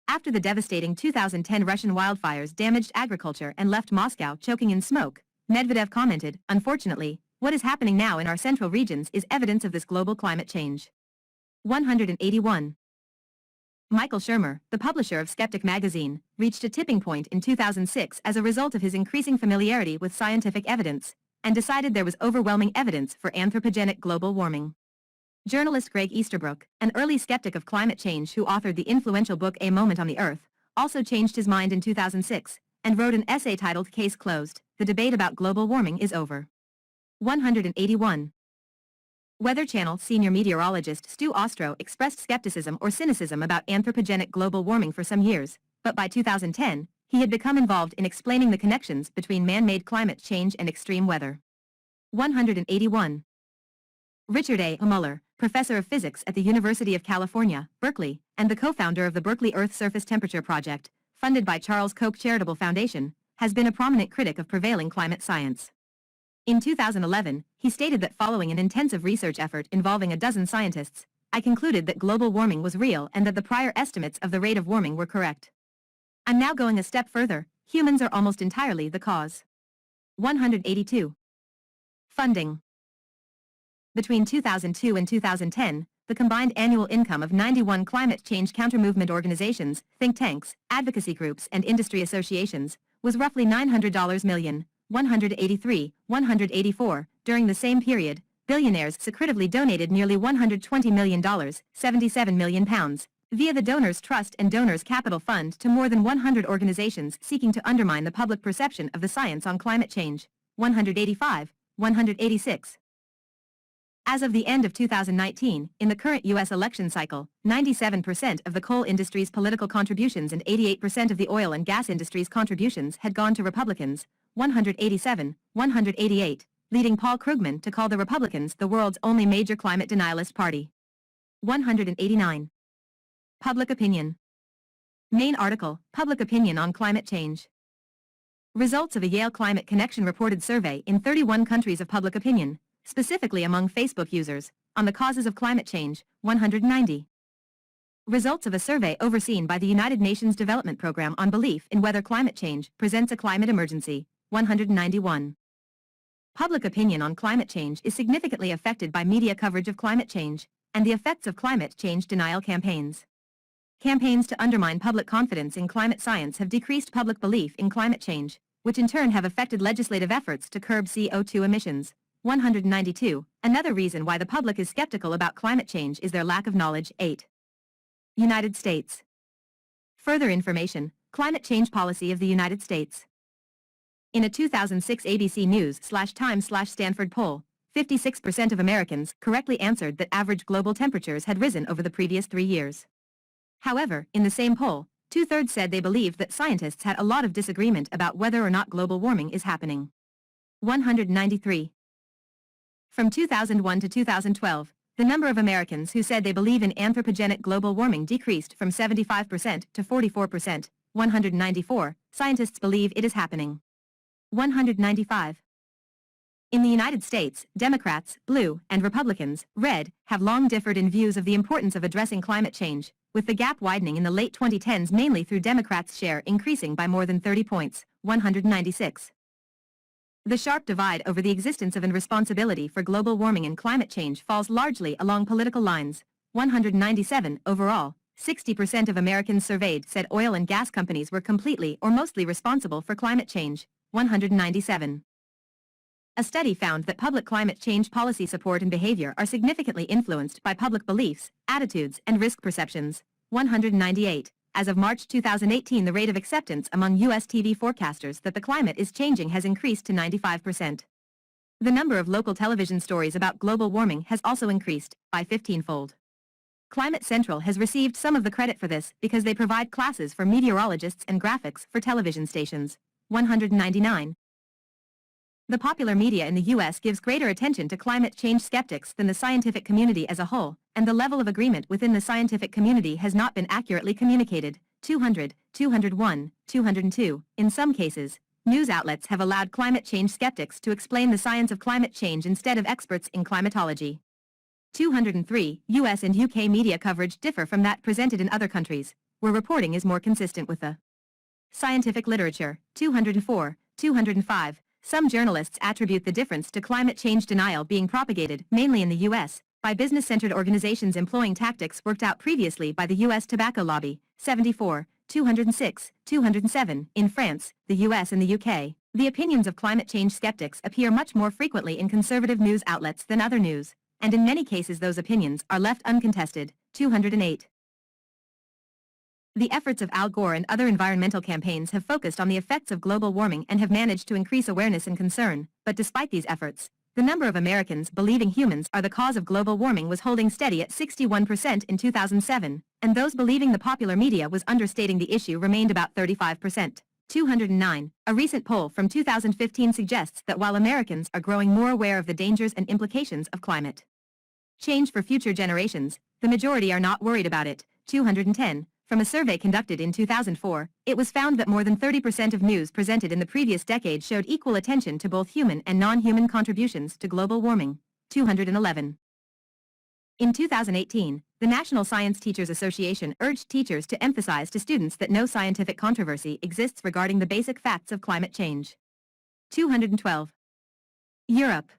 After the devastating 2010 Russian wildfires damaged agriculture and left Moscow choking in smoke, Medvedev commented, "Unfortunately, what is happening now in our central regions is evidence of this global climate change." 181. Michael Shermer, the publisher of Skeptic magazine, reached a tipping point in 2006 as a result of his increasing familiarity with scientific evidence, and decided there was overwhelming evidence for anthropogenic global warming. Journalist Greg Easterbrook, an early skeptic of climate change who authored the influential book A Moment on the Earth, also changed his mind in 2006, and wrote an essay titled Case Closed, The Debate About Global Warming is Over. 181. Weather Channel senior meteorologist Stu Ostro expressed skepticism or cynicism about anthropogenic global warming for some years, but by 2010, he had become involved in explaining the connections between man-made climate change and extreme weather. 181. Richard A. Muller, professor of physics at the University of California, Berkeley, and the co-founder of the Berkeley Earth Surface Temperature Project, funded by Charles Koch Charitable Foundation, has been a prominent critic of prevailing climate science. In 2011, he stated that following an intensive research effort involving a dozen scientists, I concluded that global warming was real and that the prior estimates of the rate of warming were correct. I'm now going a step further, humans are almost entirely the cause. 182. Funding. Between 2002 and 2010, the combined annual income of 91 climate change counter-movement organizations, think tanks, advocacy groups and industry associations, was roughly $900 million. 183, 184. During the same period, billionaires secretively donated nearly $120 million, £77 million, via the Donors Trust and Donors Capital Fund to more than 100 organizations seeking to undermine the public perception of the science on climate change. 185, 186. As of the end of 2019, in the current U.S. election cycle, 97% of the coal industry's political contributions and 88% of the oil and gas industry's contributions had gone to Republicans, 187, 188, leading Paul Krugman to call the Republicans the world's only major climate denialist party. 189. Public opinion. Main article, Public Opinion on Climate Change. Results of a Yale Climate Connection reported survey in 31 countries of public opinion, specifically among Facebook users, on the causes of climate change, 190. Results of a survey overseen by the United Nations Development Programme on belief in whether climate change presents a climate emergency, 191. Public opinion on climate change is significantly affected by media coverage of climate change, and the effects of climate change denial campaigns. Campaigns to undermine public confidence in climate science have decreased public belief in climate change, which in turn have affected legislative efforts to curb CO2 emissions, 192. Another reason why the public is skeptical about climate change is their lack of knowledge, 8. United States. Further information, Climate Change Policy of the United States. In a 2006 ABC News/Times/Stanford poll, 56% of Americans correctly answered that average global temperatures had risen over the previous 3 years. However, in the same poll, 2/3 said they believed that scientists had a lot of disagreement about whether or not global warming is happening. 193. From 2001 to 2012, the number of Americans who said they believe in anthropogenic global warming decreased from 75% to 44%, 194, scientists believe it is happening. 195. In the United States, Democrats, blue, and Republicans, red, have long differed in views of the importance of addressing climate change, with the gap widening in the late 2010s mainly through Democrats' share increasing by more than 30 points, 196. The sharp divide over the existence of and responsibility for global warming and climate change falls largely along political lines, 197 overall. 60% of Americans surveyed said oil and gas companies were completely or mostly responsible for climate change, 197. A study found that public climate change policy support and behavior are significantly influenced by public beliefs, attitudes, and risk perceptions, 198. As of March 2018, the rate of acceptance among U.S. TV forecasters that the climate is changing has increased to 95%. The number of local television stories about global warming has also increased, by 15-fold. Climate Central has received some of the credit for this because they provide classes for meteorologists and graphics for television stations, 199. The popular media in the U.S. gives greater attention to climate change skeptics than the scientific community as a whole, and the level of agreement within the scientific community has not been accurately communicated, 200, 201, 202. In some cases, news outlets have allowed climate change skeptics to explain the science of climate change instead of experts in climatology. 203. U.S. and UK media coverage differ from that presented in other countries, where reporting is more consistent with the scientific literature, 204, 205. Some journalists attribute the difference to climate change denial being propagated, mainly in the U.S., by business-centered organizations employing tactics worked out previously by the U.S. tobacco lobby, 74, 206, 207. In France, the U.S. and the U.K., the opinions of climate change skeptics appear much more frequently in conservative news outlets than other news, and in many cases those opinions are left uncontested, 208. The efforts of Al Gore and other environmental campaigns have focused on the effects of global warming and have managed to increase awareness and concern, but despite these efforts, the number of Americans believing humans are the cause of global warming was holding steady at 61% in 2007, and those believing the popular media was understating the issue remained about 35%. 209. A recent poll from 2015 suggests that while Americans are growing more aware of the dangers and implications of climate change for future generations, the majority are not worried about it, 210. From a survey conducted in 2004, it was found that more than 30% of news presented in the previous decade showed equal attention to both human and non-human contributions to global warming, 211. In 2018, the National Science Teachers Association urged teachers to emphasize to students that no scientific controversy exists regarding the basic facts of climate change. 212. Europe.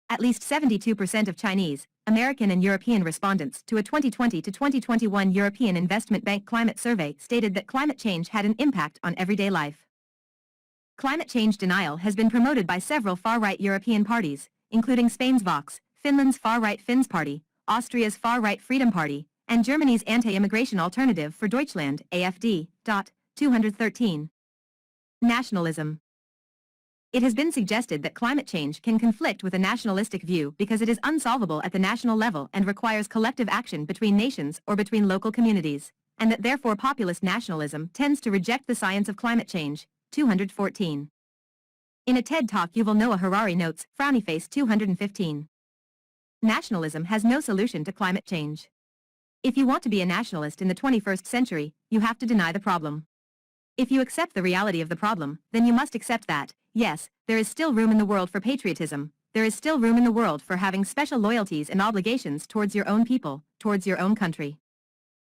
At least 72% of Chinese, American and European respondents to a 2020 to 2021 European Investment Bank climate survey stated that climate change had an impact on everyday life. Climate change denial has been promoted by several far-right European parties, including Spain's Vox, Finland's far-right Finns Party, Austria's far-right Freedom Party, and Germany's anti-immigration alternative for Deutschland, AfD. 213. Nationalism. It has been suggested that climate change can conflict with a nationalistic view because it is unsolvable at the national level and requires collective action between nations or between local communities, and that therefore populist nationalism tends to reject the science of climate change. 214. In a TED Talk Yuval Noah Harari notes, frowny face 215. Nationalism has no solution to climate change. If you want to be a nationalist in the 21st century, you have to deny the problem. If you accept the reality of the problem, then you must accept that, yes, there is still room in the world for patriotism, there is still room in the world for having special loyalties and obligations towards your own people, towards your own country.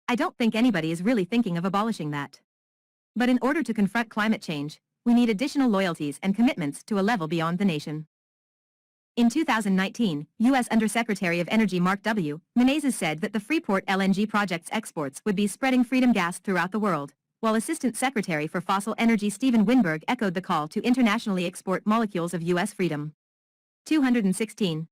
I don't think anybody is really thinking of abolishing that. But in order to confront climate change, we need additional loyalties and commitments to a level beyond the nation. In 2019, U.S. Undersecretary of Energy Mark W. Menezes said that the Freeport LNG project's exports would be spreading freedom gas throughout the world, while Assistant Secretary for Fossil Energy Stephen Winberg echoed the call to internationally export molecules of U.S. freedom. 216.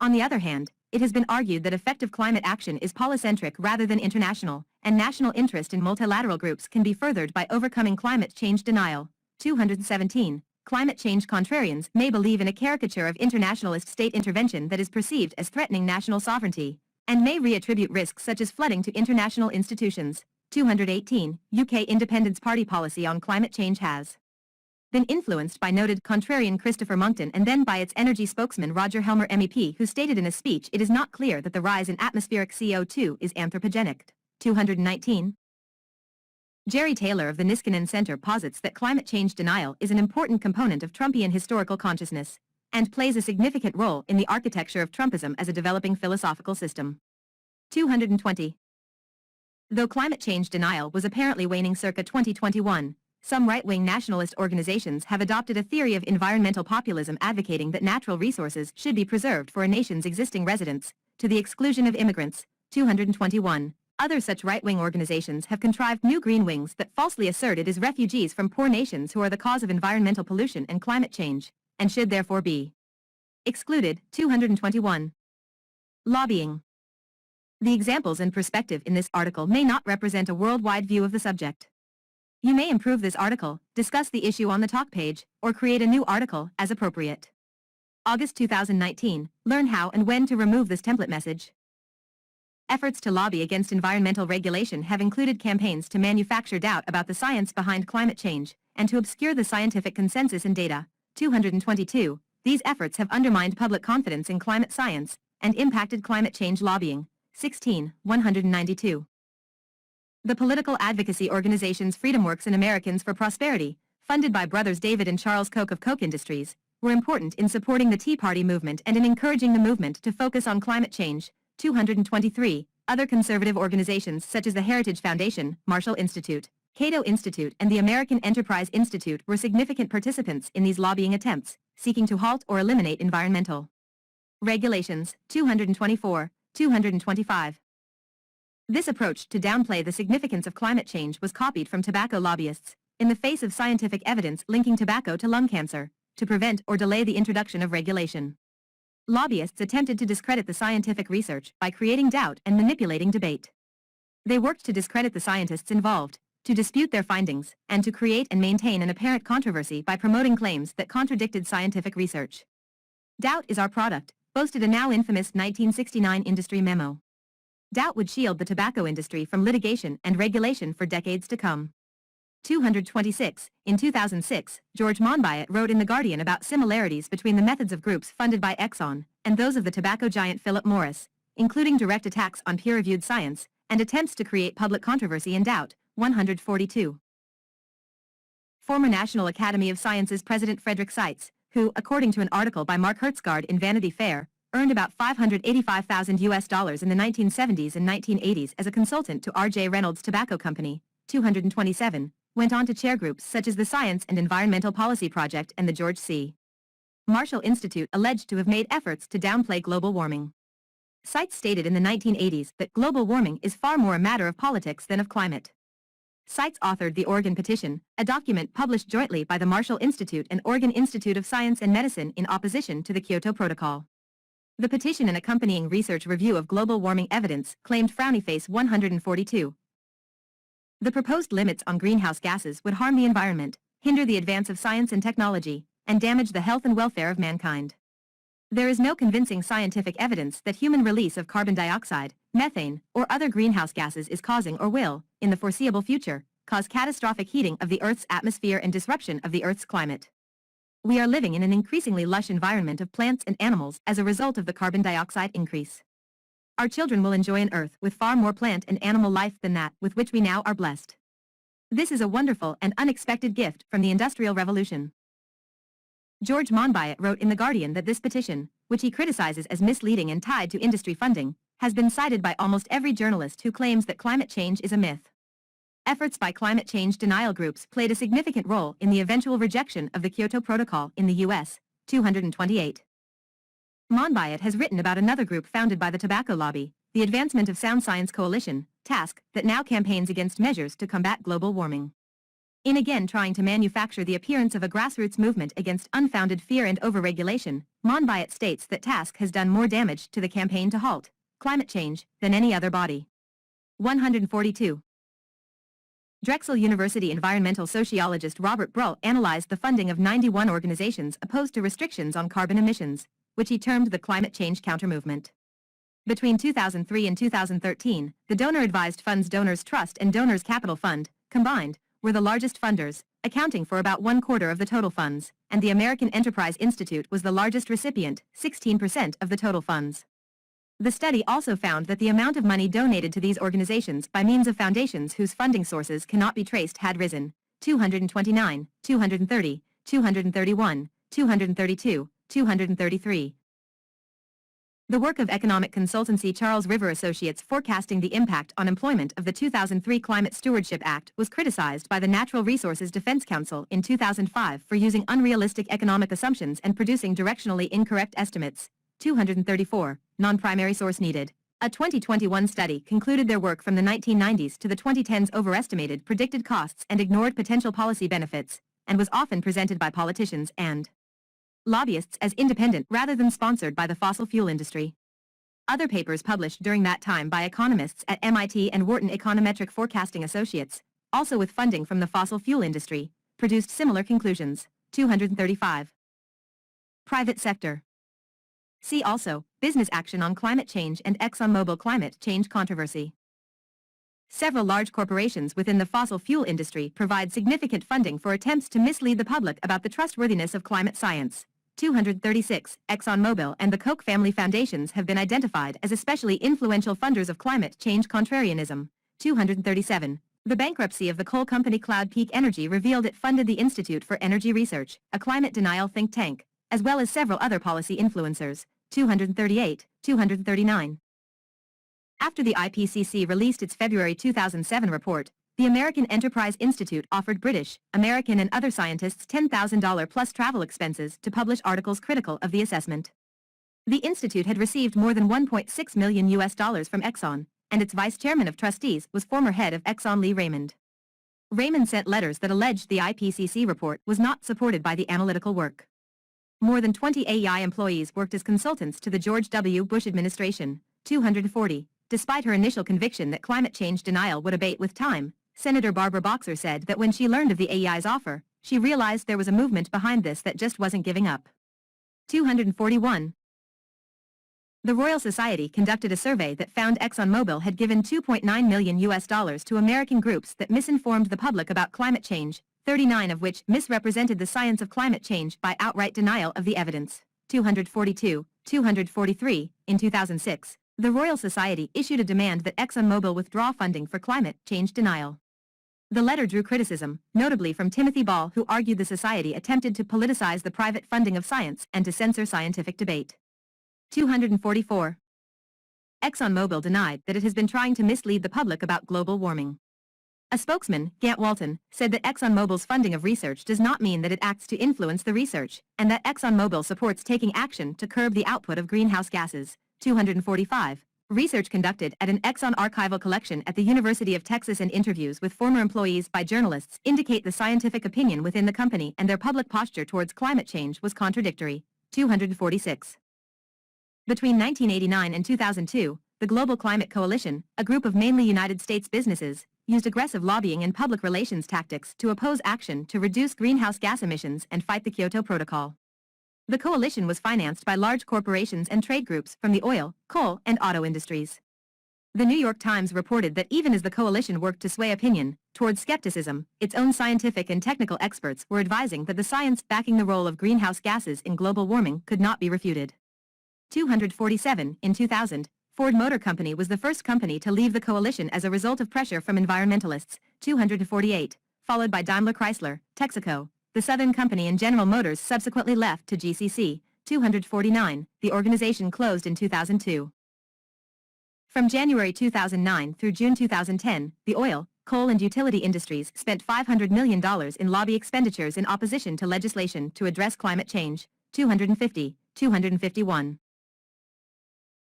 On the other hand, it has been argued that effective climate action is polycentric rather than international, and national interest in multilateral groups can be furthered by overcoming climate change denial. 217. Climate change contrarians may believe in a caricature of internationalist state intervention that is perceived as threatening national sovereignty, and may reattribute risks such as flooding to international institutions. 218. UK Independence Party policy on climate change has been influenced by noted contrarian Christopher Monckton and then by its energy spokesman Roger Helmer MEP, who stated in a speech it is not clear that the rise in atmospheric CO2 is anthropogenic. 219. Jerry Taylor of the Niskanen Center posits that climate change denial is an important component of Trumpian historical consciousness, and plays a significant role in the architecture of Trumpism as a developing philosophical system. 220. Though climate change denial was apparently waning circa 2021, some right-wing nationalist organizations have adopted a theory of environmental populism advocating that natural resources should be preserved for a nation's existing residents, to the exclusion of immigrants. 221. Other such right-wing organizations have contrived new green wings that falsely assert it is refugees from poor nations who are the cause of environmental pollution and climate change, and should therefore be excluded. 221. Lobbying. The examples and perspective in this article may not represent a worldwide view of the subject. You may improve this article, discuss the issue on the talk page, or create a new article as appropriate. August 2019, learn how and when to remove this template message. Efforts to lobby against environmental regulation have included campaigns to manufacture doubt about the science behind climate change, and to obscure the scientific consensus and data. 222. These efforts have undermined public confidence in climate science, and impacted climate change lobbying. 16. 192. The political advocacy organizations FreedomWorks and Americans for Prosperity, funded by brothers David and Charles Koch of Koch Industries, were important in supporting the Tea Party movement and in encouraging the movement to focus on climate change. 223. Other conservative organizations such as the Heritage Foundation, Marshall Institute, Cato Institute and the American Enterprise Institute were significant participants in these lobbying attempts, seeking to halt or eliminate environmental regulations. 224. 225. This approach to downplay the significance of climate change was copied from tobacco lobbyists, in the face of scientific evidence linking tobacco to lung cancer, to prevent or delay the introduction of regulation. Lobbyists attempted to discredit the scientific research by creating doubt and manipulating debate. They worked to discredit the scientists involved, to dispute their findings, and to create and maintain an apparent controversy by promoting claims that contradicted scientific research. Doubt is our product, boasted a now infamous 1969 industry memo. Doubt would shield the tobacco industry from litigation and regulation for decades to come. 226. In 2006, George Monbiot wrote in The Guardian about similarities between the methods of groups funded by Exxon and those of the tobacco giant Philip Morris, including direct attacks on peer-reviewed science and attempts to create public controversy and doubt. 142. Former National Academy of Sciences President Frederick Seitz, who, according to an article by Mark Hertzgaard in Vanity Fair, earned about $585,000 in the 1970s and 1980s as a consultant to R.J. Reynolds Tobacco Company. 227, went on to chair groups such as the Science and Environmental Policy Project and the George C. Marshall Institute, alleged to have made efforts to downplay global warming. Seitz stated in the 1980s that global warming is far more a matter of politics than of climate. Seitz authored the Oregon Petition, a document published jointly by the Marshall Institute and Oregon Institute of Science and Medicine in opposition to the Kyoto Protocol. The petition and accompanying research review of global warming evidence claimed frowny face 142. The proposed limits on greenhouse gases would harm the environment, hinder the advance of science and technology, and damage the health and welfare of mankind. There is no convincing scientific evidence that human release of carbon dioxide, methane, or other greenhouse gases is causing or will, in the foreseeable future, cause catastrophic heating of the Earth's atmosphere and disruption of the Earth's climate. We are living in an increasingly lush environment of plants and animals as a result of the carbon dioxide increase. Our children will enjoy an Earth with far more plant and animal life than that with which we now are blessed. This is a wonderful and unexpected gift from the Industrial Revolution. George Monbiot wrote in The Guardian that this petition, which he criticizes as misleading and tied to industry funding, has been cited by almost every journalist who claims that climate change is a myth. Efforts by climate change denial groups played a significant role in the eventual rejection of the Kyoto Protocol in the U.S., 228. Monbiot has written about another group founded by the tobacco lobby, the Advancement of Sound Science Coalition, TASC, that now campaigns against measures to combat global warming. In again trying to manufacture the appearance of a grassroots movement against unfounded fear and overregulation, Monbiot states that TASC has done more damage to the campaign to halt climate change than any other body. 142. Drexel University environmental sociologist Robert Brull analyzed the funding of 91 organizations opposed to restrictions on carbon emissions, which he termed the climate change countermovement. Between 2003 and 2013, the donor-advised funds Donors Trust and Donors Capital Fund, combined, were the largest funders, accounting for about 1/4 of the total funds, and the American Enterprise Institute was the largest recipient, 16% of the total funds. The study also found that the amount of money donated to these organizations by means of foundations whose funding sources cannot be traced had risen, 229, 230, 231, 232, 233. The work of economic consultancy Charles River Associates forecasting the impact on employment of the 2003 Climate Stewardship Act was criticized by the Natural Resources Defense Council in 2005 for using unrealistic economic assumptions and producing directionally incorrect estimates. 234, non-primary source needed. A 2021 study concluded their work from the 1990s to the 2010s overestimated predicted costs and ignored potential policy benefits, and was often presented by politicians and lobbyists as independent rather than sponsored by the fossil fuel industry. Other papers published during that time by economists at MIT and Wharton Econometric Forecasting Associates, also with funding from the fossil fuel industry, produced similar conclusions. 235. Private sector. See also, business action on climate change and ExxonMobil climate change controversy. Several large corporations within the fossil fuel industry provide significant funding for attempts to mislead the public about the trustworthiness of climate science. 236, ExxonMobil and the Koch family foundations have been identified as especially influential funders of climate change contrarianism. 237, the bankruptcy of the coal company Cloud Peak Energy revealed it funded the Institute for Energy Research, a climate denial think tank, as well as several other policy influencers. 238, 239. After the IPCC released its February 2007 report, the American Enterprise Institute offered British, American and other scientists $10,000 plus travel expenses to publish articles critical of the assessment. The institute had received more than $1.6 million from Exxon, and its vice chairman of trustees was former head of Exxon Lee Raymond. Raymond sent letters that alleged the IPCC report was not supported by the analytical work. More than 20 AEI employees worked as consultants to the George W. Bush administration. 240. Despite her initial conviction that climate change denial would abate with time, Senator Barbara Boxer said that when she learned of the AEI's offer, she realized there was a movement behind this that just wasn't giving up. 241. The Royal Society conducted a survey that found ExxonMobil had given $2.9 million to American groups that misinformed the public about climate change, 39 of which misrepresented the science of climate change by outright denial of the evidence. 242, 243. In 2006, the Royal Society issued a demand that ExxonMobil withdraw funding for climate change denial. The letter drew criticism, notably from Timothy Ball, who argued the society attempted to politicize the private funding of science and to censor scientific debate. 244. ExxonMobil denied that it has been trying to mislead the public about global warming. A spokesman, Gant Walton, said that ExxonMobil's funding of research does not mean that it acts to influence the research, and that ExxonMobil supports taking action to curb the output of greenhouse gases. 245. Research conducted at an Exxon archival collection at the University of Texas and interviews with former employees by journalists indicate the scientific opinion within the company and their public posture towards climate change was contradictory. 246. Between 1989 and 2002, the Global Climate Coalition, a group of mainly United States businesses, used aggressive lobbying and public relations tactics to oppose action to reduce greenhouse gas emissions and fight the Kyoto Protocol. The coalition was financed by large corporations and trade groups from the oil, coal, and auto industries. The New York Times reported that even as the coalition worked to sway opinion towards skepticism, its own scientific and technical experts were advising that the science backing the role of greenhouse gases in global warming could not be refuted. 247. In 2000, Ford Motor Company was the first company to leave the coalition as a result of pressure from environmentalists. 248, followed by Daimler Chrysler, Texaco, the Southern Company, and General Motors subsequently left to GCC. 249, the organization closed in 2002. From January 2009 through June 2010, the oil, coal and utility industries spent $500 million in lobby expenditures in opposition to legislation to address climate change. 250, 251.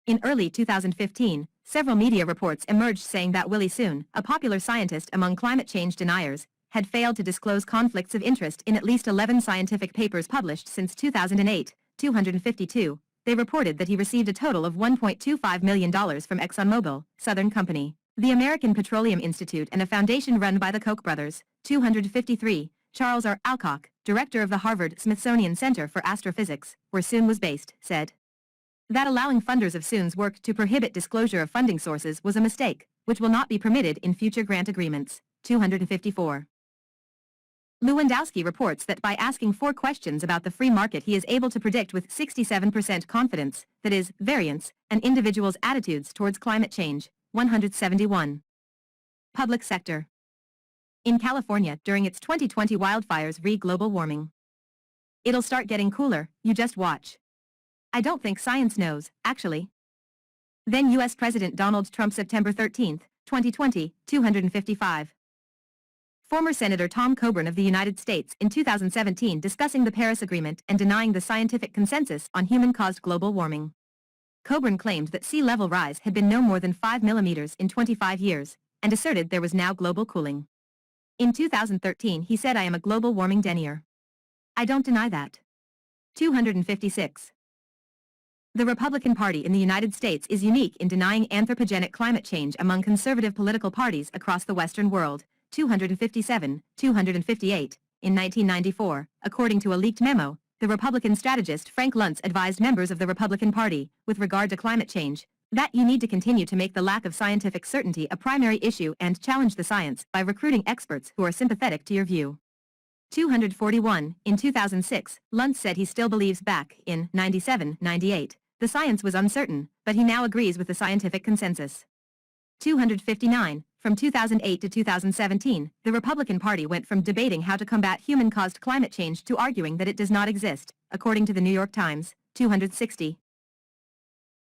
In early 2015, several media reports emerged saying that Willie Soon, a popular scientist among climate change deniers, had failed to disclose conflicts of interest in at least 11 scientific papers published since 2008. 252, they reported that he received a total of $1.25 million from ExxonMobil, Southern Company, the American Petroleum Institute, and a foundation run by the Koch brothers. 253, Charles R. Alcock, director of the Harvard-Smithsonian Center for Astrophysics, where Soon was based, said that allowing funders of Soon's work to prohibit disclosure of funding sources was a mistake, which will not be permitted in future grant agreements. 254. Lewandowski reports that by asking 4 questions about the free market he is able to predict with 67% confidence, that is, variance, an individual's attitudes towards climate change. 171. Public sector. In California during its 2020 wildfires re global warming. It'll start getting cooler, you just watch. I don't think science knows, actually. Then U.S. President Donald Trump, September 13, 2020, 255. Former Senator Tom Coburn of the United States in 2017 discussing the Paris Agreement and denying the scientific consensus on human-caused global warming. Coburn claimed that sea level rise had been no more than 5 millimeters in 25 years, and asserted there was now global cooling. In 2013 he said, "I am a global warming denier. I don't deny that." 256. The Republican Party in the United States is unique in denying anthropogenic climate change among conservative political parties across the Western world. 257, 258. In 1994, according to a leaked memo, the Republican strategist Frank Luntz advised members of the Republican Party, with regard to climate change, that you need to continue to make the lack of scientific certainty a primary issue and challenge the science by recruiting experts who are sympathetic to your view. 241. In 2006, Luntz said he still believes back in 97-98. The science was uncertain, but he now agrees with the scientific consensus. 259. From 2008 to 2017, the Republican Party went from debating how to combat human-caused climate change to arguing that it does not exist, according to the New York Times. 260.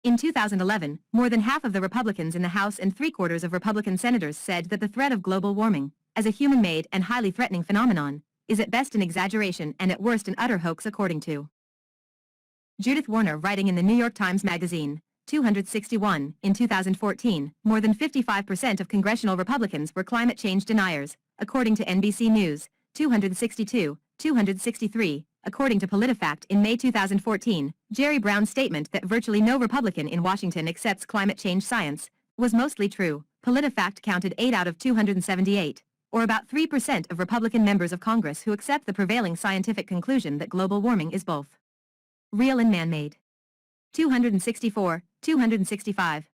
In 2011, more than half of the Republicans in the House and 3/4 of Republican senators said that the threat of global warming, as a human-made and highly threatening phenomenon, is at best an exaggeration and at worst an utter hoax, according to Judith Warner, writing in the New York Times Magazine. 261. In 2014, more than 55% of congressional Republicans were climate change deniers, according to NBC News. 262, 263. According to PolitiFact, in May 2014, Jerry Brown's statement that virtually no Republican in Washington accepts climate change science was mostly true. PolitiFact counted 8 out of 278, or about 3% of Republican members of Congress who accept the prevailing scientific conclusion that global warming is both real and man-made. 264, 265.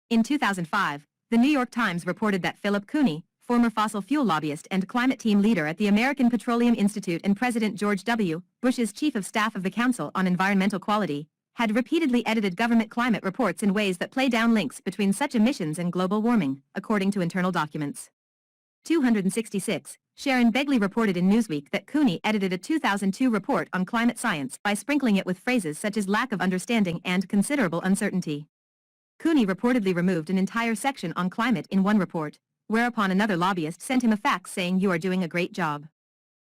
In 2005, the New York Times reported that Philip Cooney, former fossil fuel lobbyist and climate team leader at the American Petroleum Institute and President George W. Bush's chief of staff of the Council on Environmental Quality, had repeatedly edited government climate reports in ways that play down links between such emissions and global warming, according to internal documents. 266. Sharon Begley reported in Newsweek that Cooney edited a 2002 report on climate science by sprinkling it with phrases such as lack of understanding and considerable uncertainty. Cooney reportedly removed an entire section on climate in one report, whereupon another lobbyist sent him a fax saying, "You are doing a great job."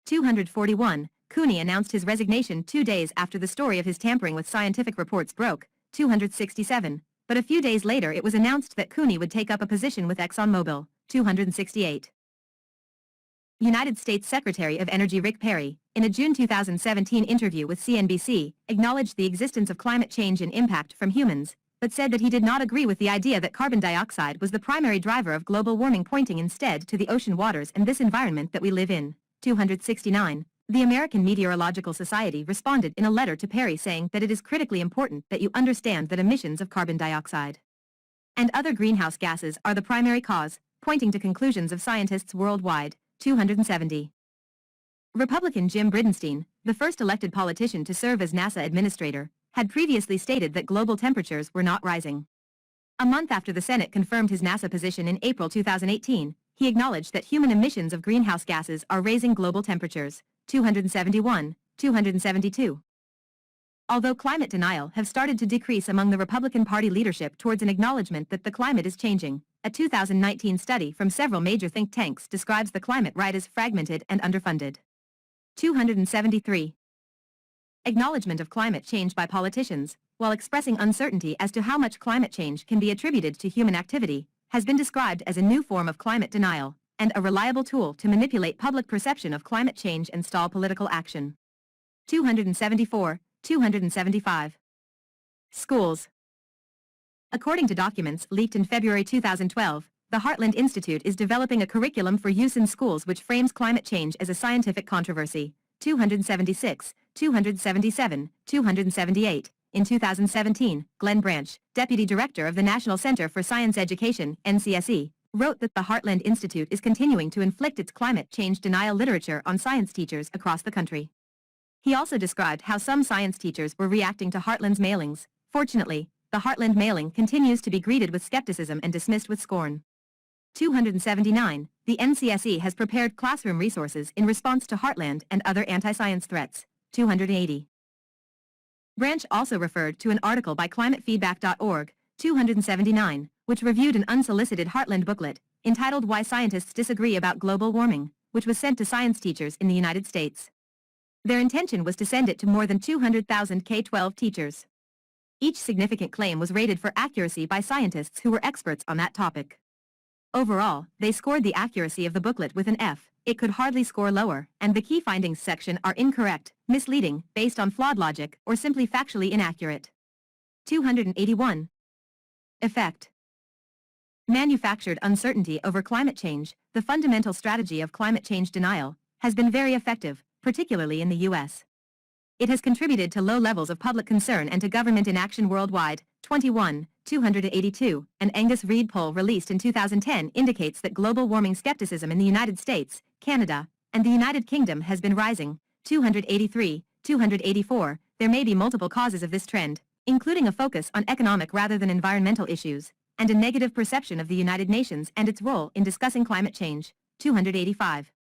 241. Cooney announced his resignation 2 days after the story of his tampering with scientific reports broke. 267. But a few days later it was announced that Cooney would take up a position with ExxonMobil. 268. United States Secretary of Energy Rick Perry, in a June 2017 interview with CNBC, acknowledged the existence of climate change and impact from humans, but said that he did not agree with the idea that carbon dioxide was the primary driver of global warming, pointing instead to the ocean waters and this environment that we live in. 269. The American Meteorological Society responded in a letter to Perry saying that it is critically important that you understand that emissions of carbon dioxide and other greenhouse gases are the primary cause, pointing to conclusions of scientists worldwide. 270. Republican Jim Bridenstine, the first elected politician to serve as NASA administrator, had previously stated that global temperatures were not rising. A month after the Senate confirmed his NASA position in April 2018, he acknowledged that human emissions of greenhouse gases are raising global temperatures. 271, 272. Although climate denial have started to decrease among the Republican Party leadership towards an acknowledgement that the climate is changing, a 2019 study from several major think tanks describes the climate right as fragmented and underfunded. 273. Acknowledgement of climate change by politicians, while expressing uncertainty as to how much climate change can be attributed to human activity, has been described as a new form of climate denial, and a reliable tool to manipulate public perception of climate change and stall political action. 274, 275. Schools. According to documents leaked in February 2012, the Heartland Institute is developing a curriculum for use in schools which frames climate change as a scientific controversy. 276, 277, 278. In 2017, Glenn Branch, Deputy Director of the National Center for Science Education, NCSE, wrote that the Heartland Institute is continuing to inflict its climate change denial literature on science teachers across the country. He also described how some science teachers were reacting to Heartland's mailings. Fortunately, the Heartland mailing continues to be greeted with skepticism and dismissed with scorn. 279. The NCSE has prepared classroom resources in response to Heartland and other anti-science threats. 280. Branch also referred to an article by climatefeedback.org, 279, which reviewed an unsolicited Heartland booklet, entitled Why Scientists Disagree About Global Warming, which was sent to science teachers in the United States. Their intention was to send it to more than 200,000 K-12 teachers. Each significant claim was rated for accuracy by scientists who were experts on that topic. Overall, they scored the accuracy of the booklet with an F. It could hardly score lower, and the key findings section are incorrect, misleading, based on flawed logic, or simply factually inaccurate. 281. Effect. Manufactured uncertainty over climate change, the fundamental strategy of climate change denial, has been very effective, particularly in the U.S. It has contributed to low levels of public concern and to government inaction worldwide. 21, 282. An Angus Reid poll released in 2010 indicates that global warming skepticism in the United States, Canada, and the United Kingdom has been rising. 283, 284. There may be multiple causes of this trend, including a focus on economic rather than environmental issues, and a negative perception of the United Nations and its role in discussing climate change. 285.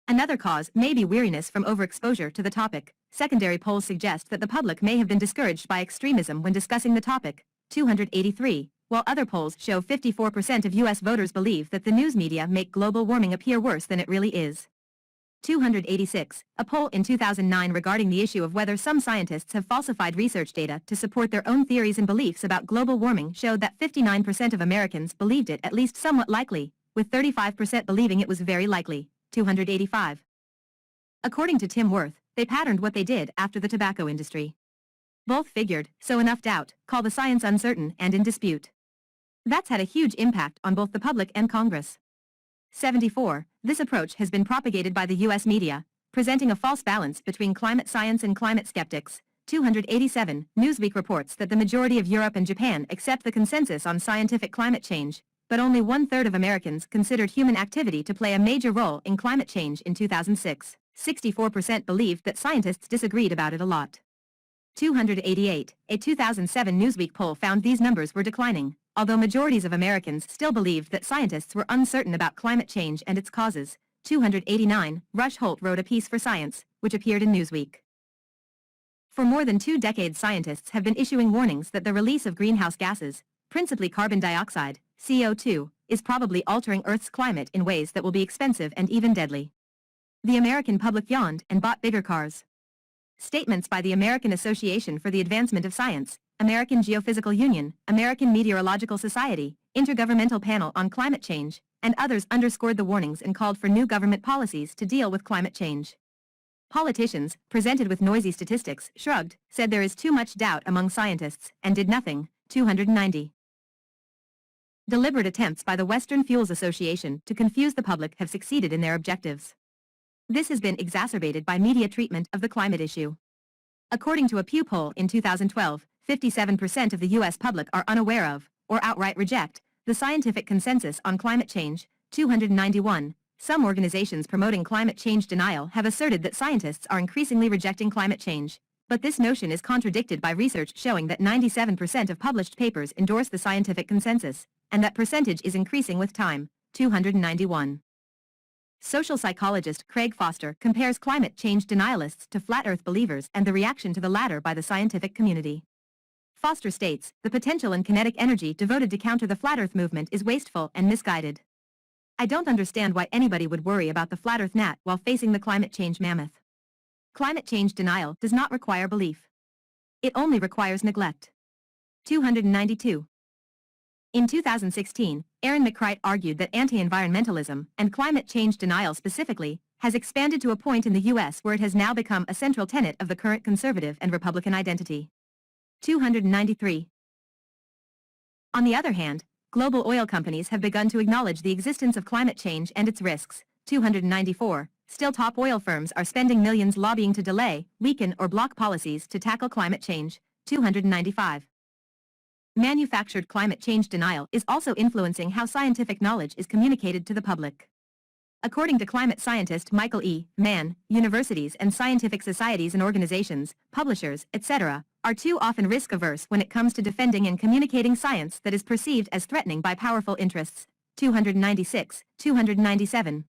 Another cause may be weariness from overexposure to the topic. Secondary polls suggest that the public may have been discouraged by extremism when discussing the topic. 283, while other polls show 54% of U.S. voters believe that the news media make global warming appear worse than it really is. 286, a poll in 2009 regarding the issue of whether some scientists have falsified research data to support their own theories and beliefs about global warming showed that 59% of Americans believed it at least somewhat likely, with 35% believing it was very likely. 285. According to Tim Worth, they patterned what they did after the tobacco industry. Both figured, so enough doubt, call the science uncertain and in dispute. That's had a huge impact on both the public and Congress. 74. This approach has been propagated by the U.S. media, presenting a false balance between climate science and climate skeptics. 287. Newsweek reports that the majority of Europe and Japan accept the consensus on scientific climate change, but only 1/3 of Americans considered human activity to play a major role in climate change in 2006. 64% believed that scientists disagreed about it a lot. 288. A 2007 Newsweek poll found these numbers were declining, although majorities of Americans still believed that scientists were uncertain about climate change and its causes. 289. Rush Holt wrote a piece for Science, which appeared in Newsweek. For more than 2 decades, scientists have been issuing warnings that the release of greenhouse gases, principally carbon dioxide, CO2, is probably altering Earth's climate in ways that will be expensive and even deadly. The American public yawned and bought bigger cars. Statements by the American Association for the Advancement of Science, American Geophysical Union, American Meteorological Society, Intergovernmental Panel on Climate Change, and others underscored the warnings and called for new government policies to deal with climate change. Politicians, presented with noisy statistics, shrugged, said there is too much doubt among scientists, and did nothing. 290. Deliberate attempts by the Western Fuels Association to confuse the public have succeeded in their objectives. This has been exacerbated by media treatment of the climate issue. According to a Pew poll in 2012, 57% of the U.S. public are unaware of, or outright reject, the scientific consensus on climate change. 291. Some organizations promoting climate change denial have asserted that scientists are increasingly rejecting climate change, but this notion is contradicted by research showing that 97% of published papers endorse the scientific consensus, and that percentage is increasing with time. 291. Social psychologist Craig Foster compares climate change denialists to flat earth believers and the reaction to the latter by the scientific community. Foster states, the potential and kinetic energy devoted to counter the flat earth movement is wasteful and misguided. I don't understand why anybody would worry about the flat earth gnat while facing the climate change mammoth. Climate change denial does not require belief. It only requires neglect. 292. In 2016, Aaron McCright argued that anti-environmentalism, and climate change denial specifically, has expanded to a point in the U.S. where it has now become a central tenet of the current conservative and Republican identity. 293. On the other hand, global oil companies have begun to acknowledge the existence of climate change and its risks. 294. Still, top oil firms are spending millions lobbying to delay, weaken or block policies to tackle climate change. 295. Manufactured climate change denial is also influencing how scientific knowledge is communicated to the public. According to climate scientist Michael E. Mann, universities and scientific societies and organizations, publishers, etc., are too often risk-averse when it comes to defending and communicating science that is perceived as threatening by powerful interests. 296, 297.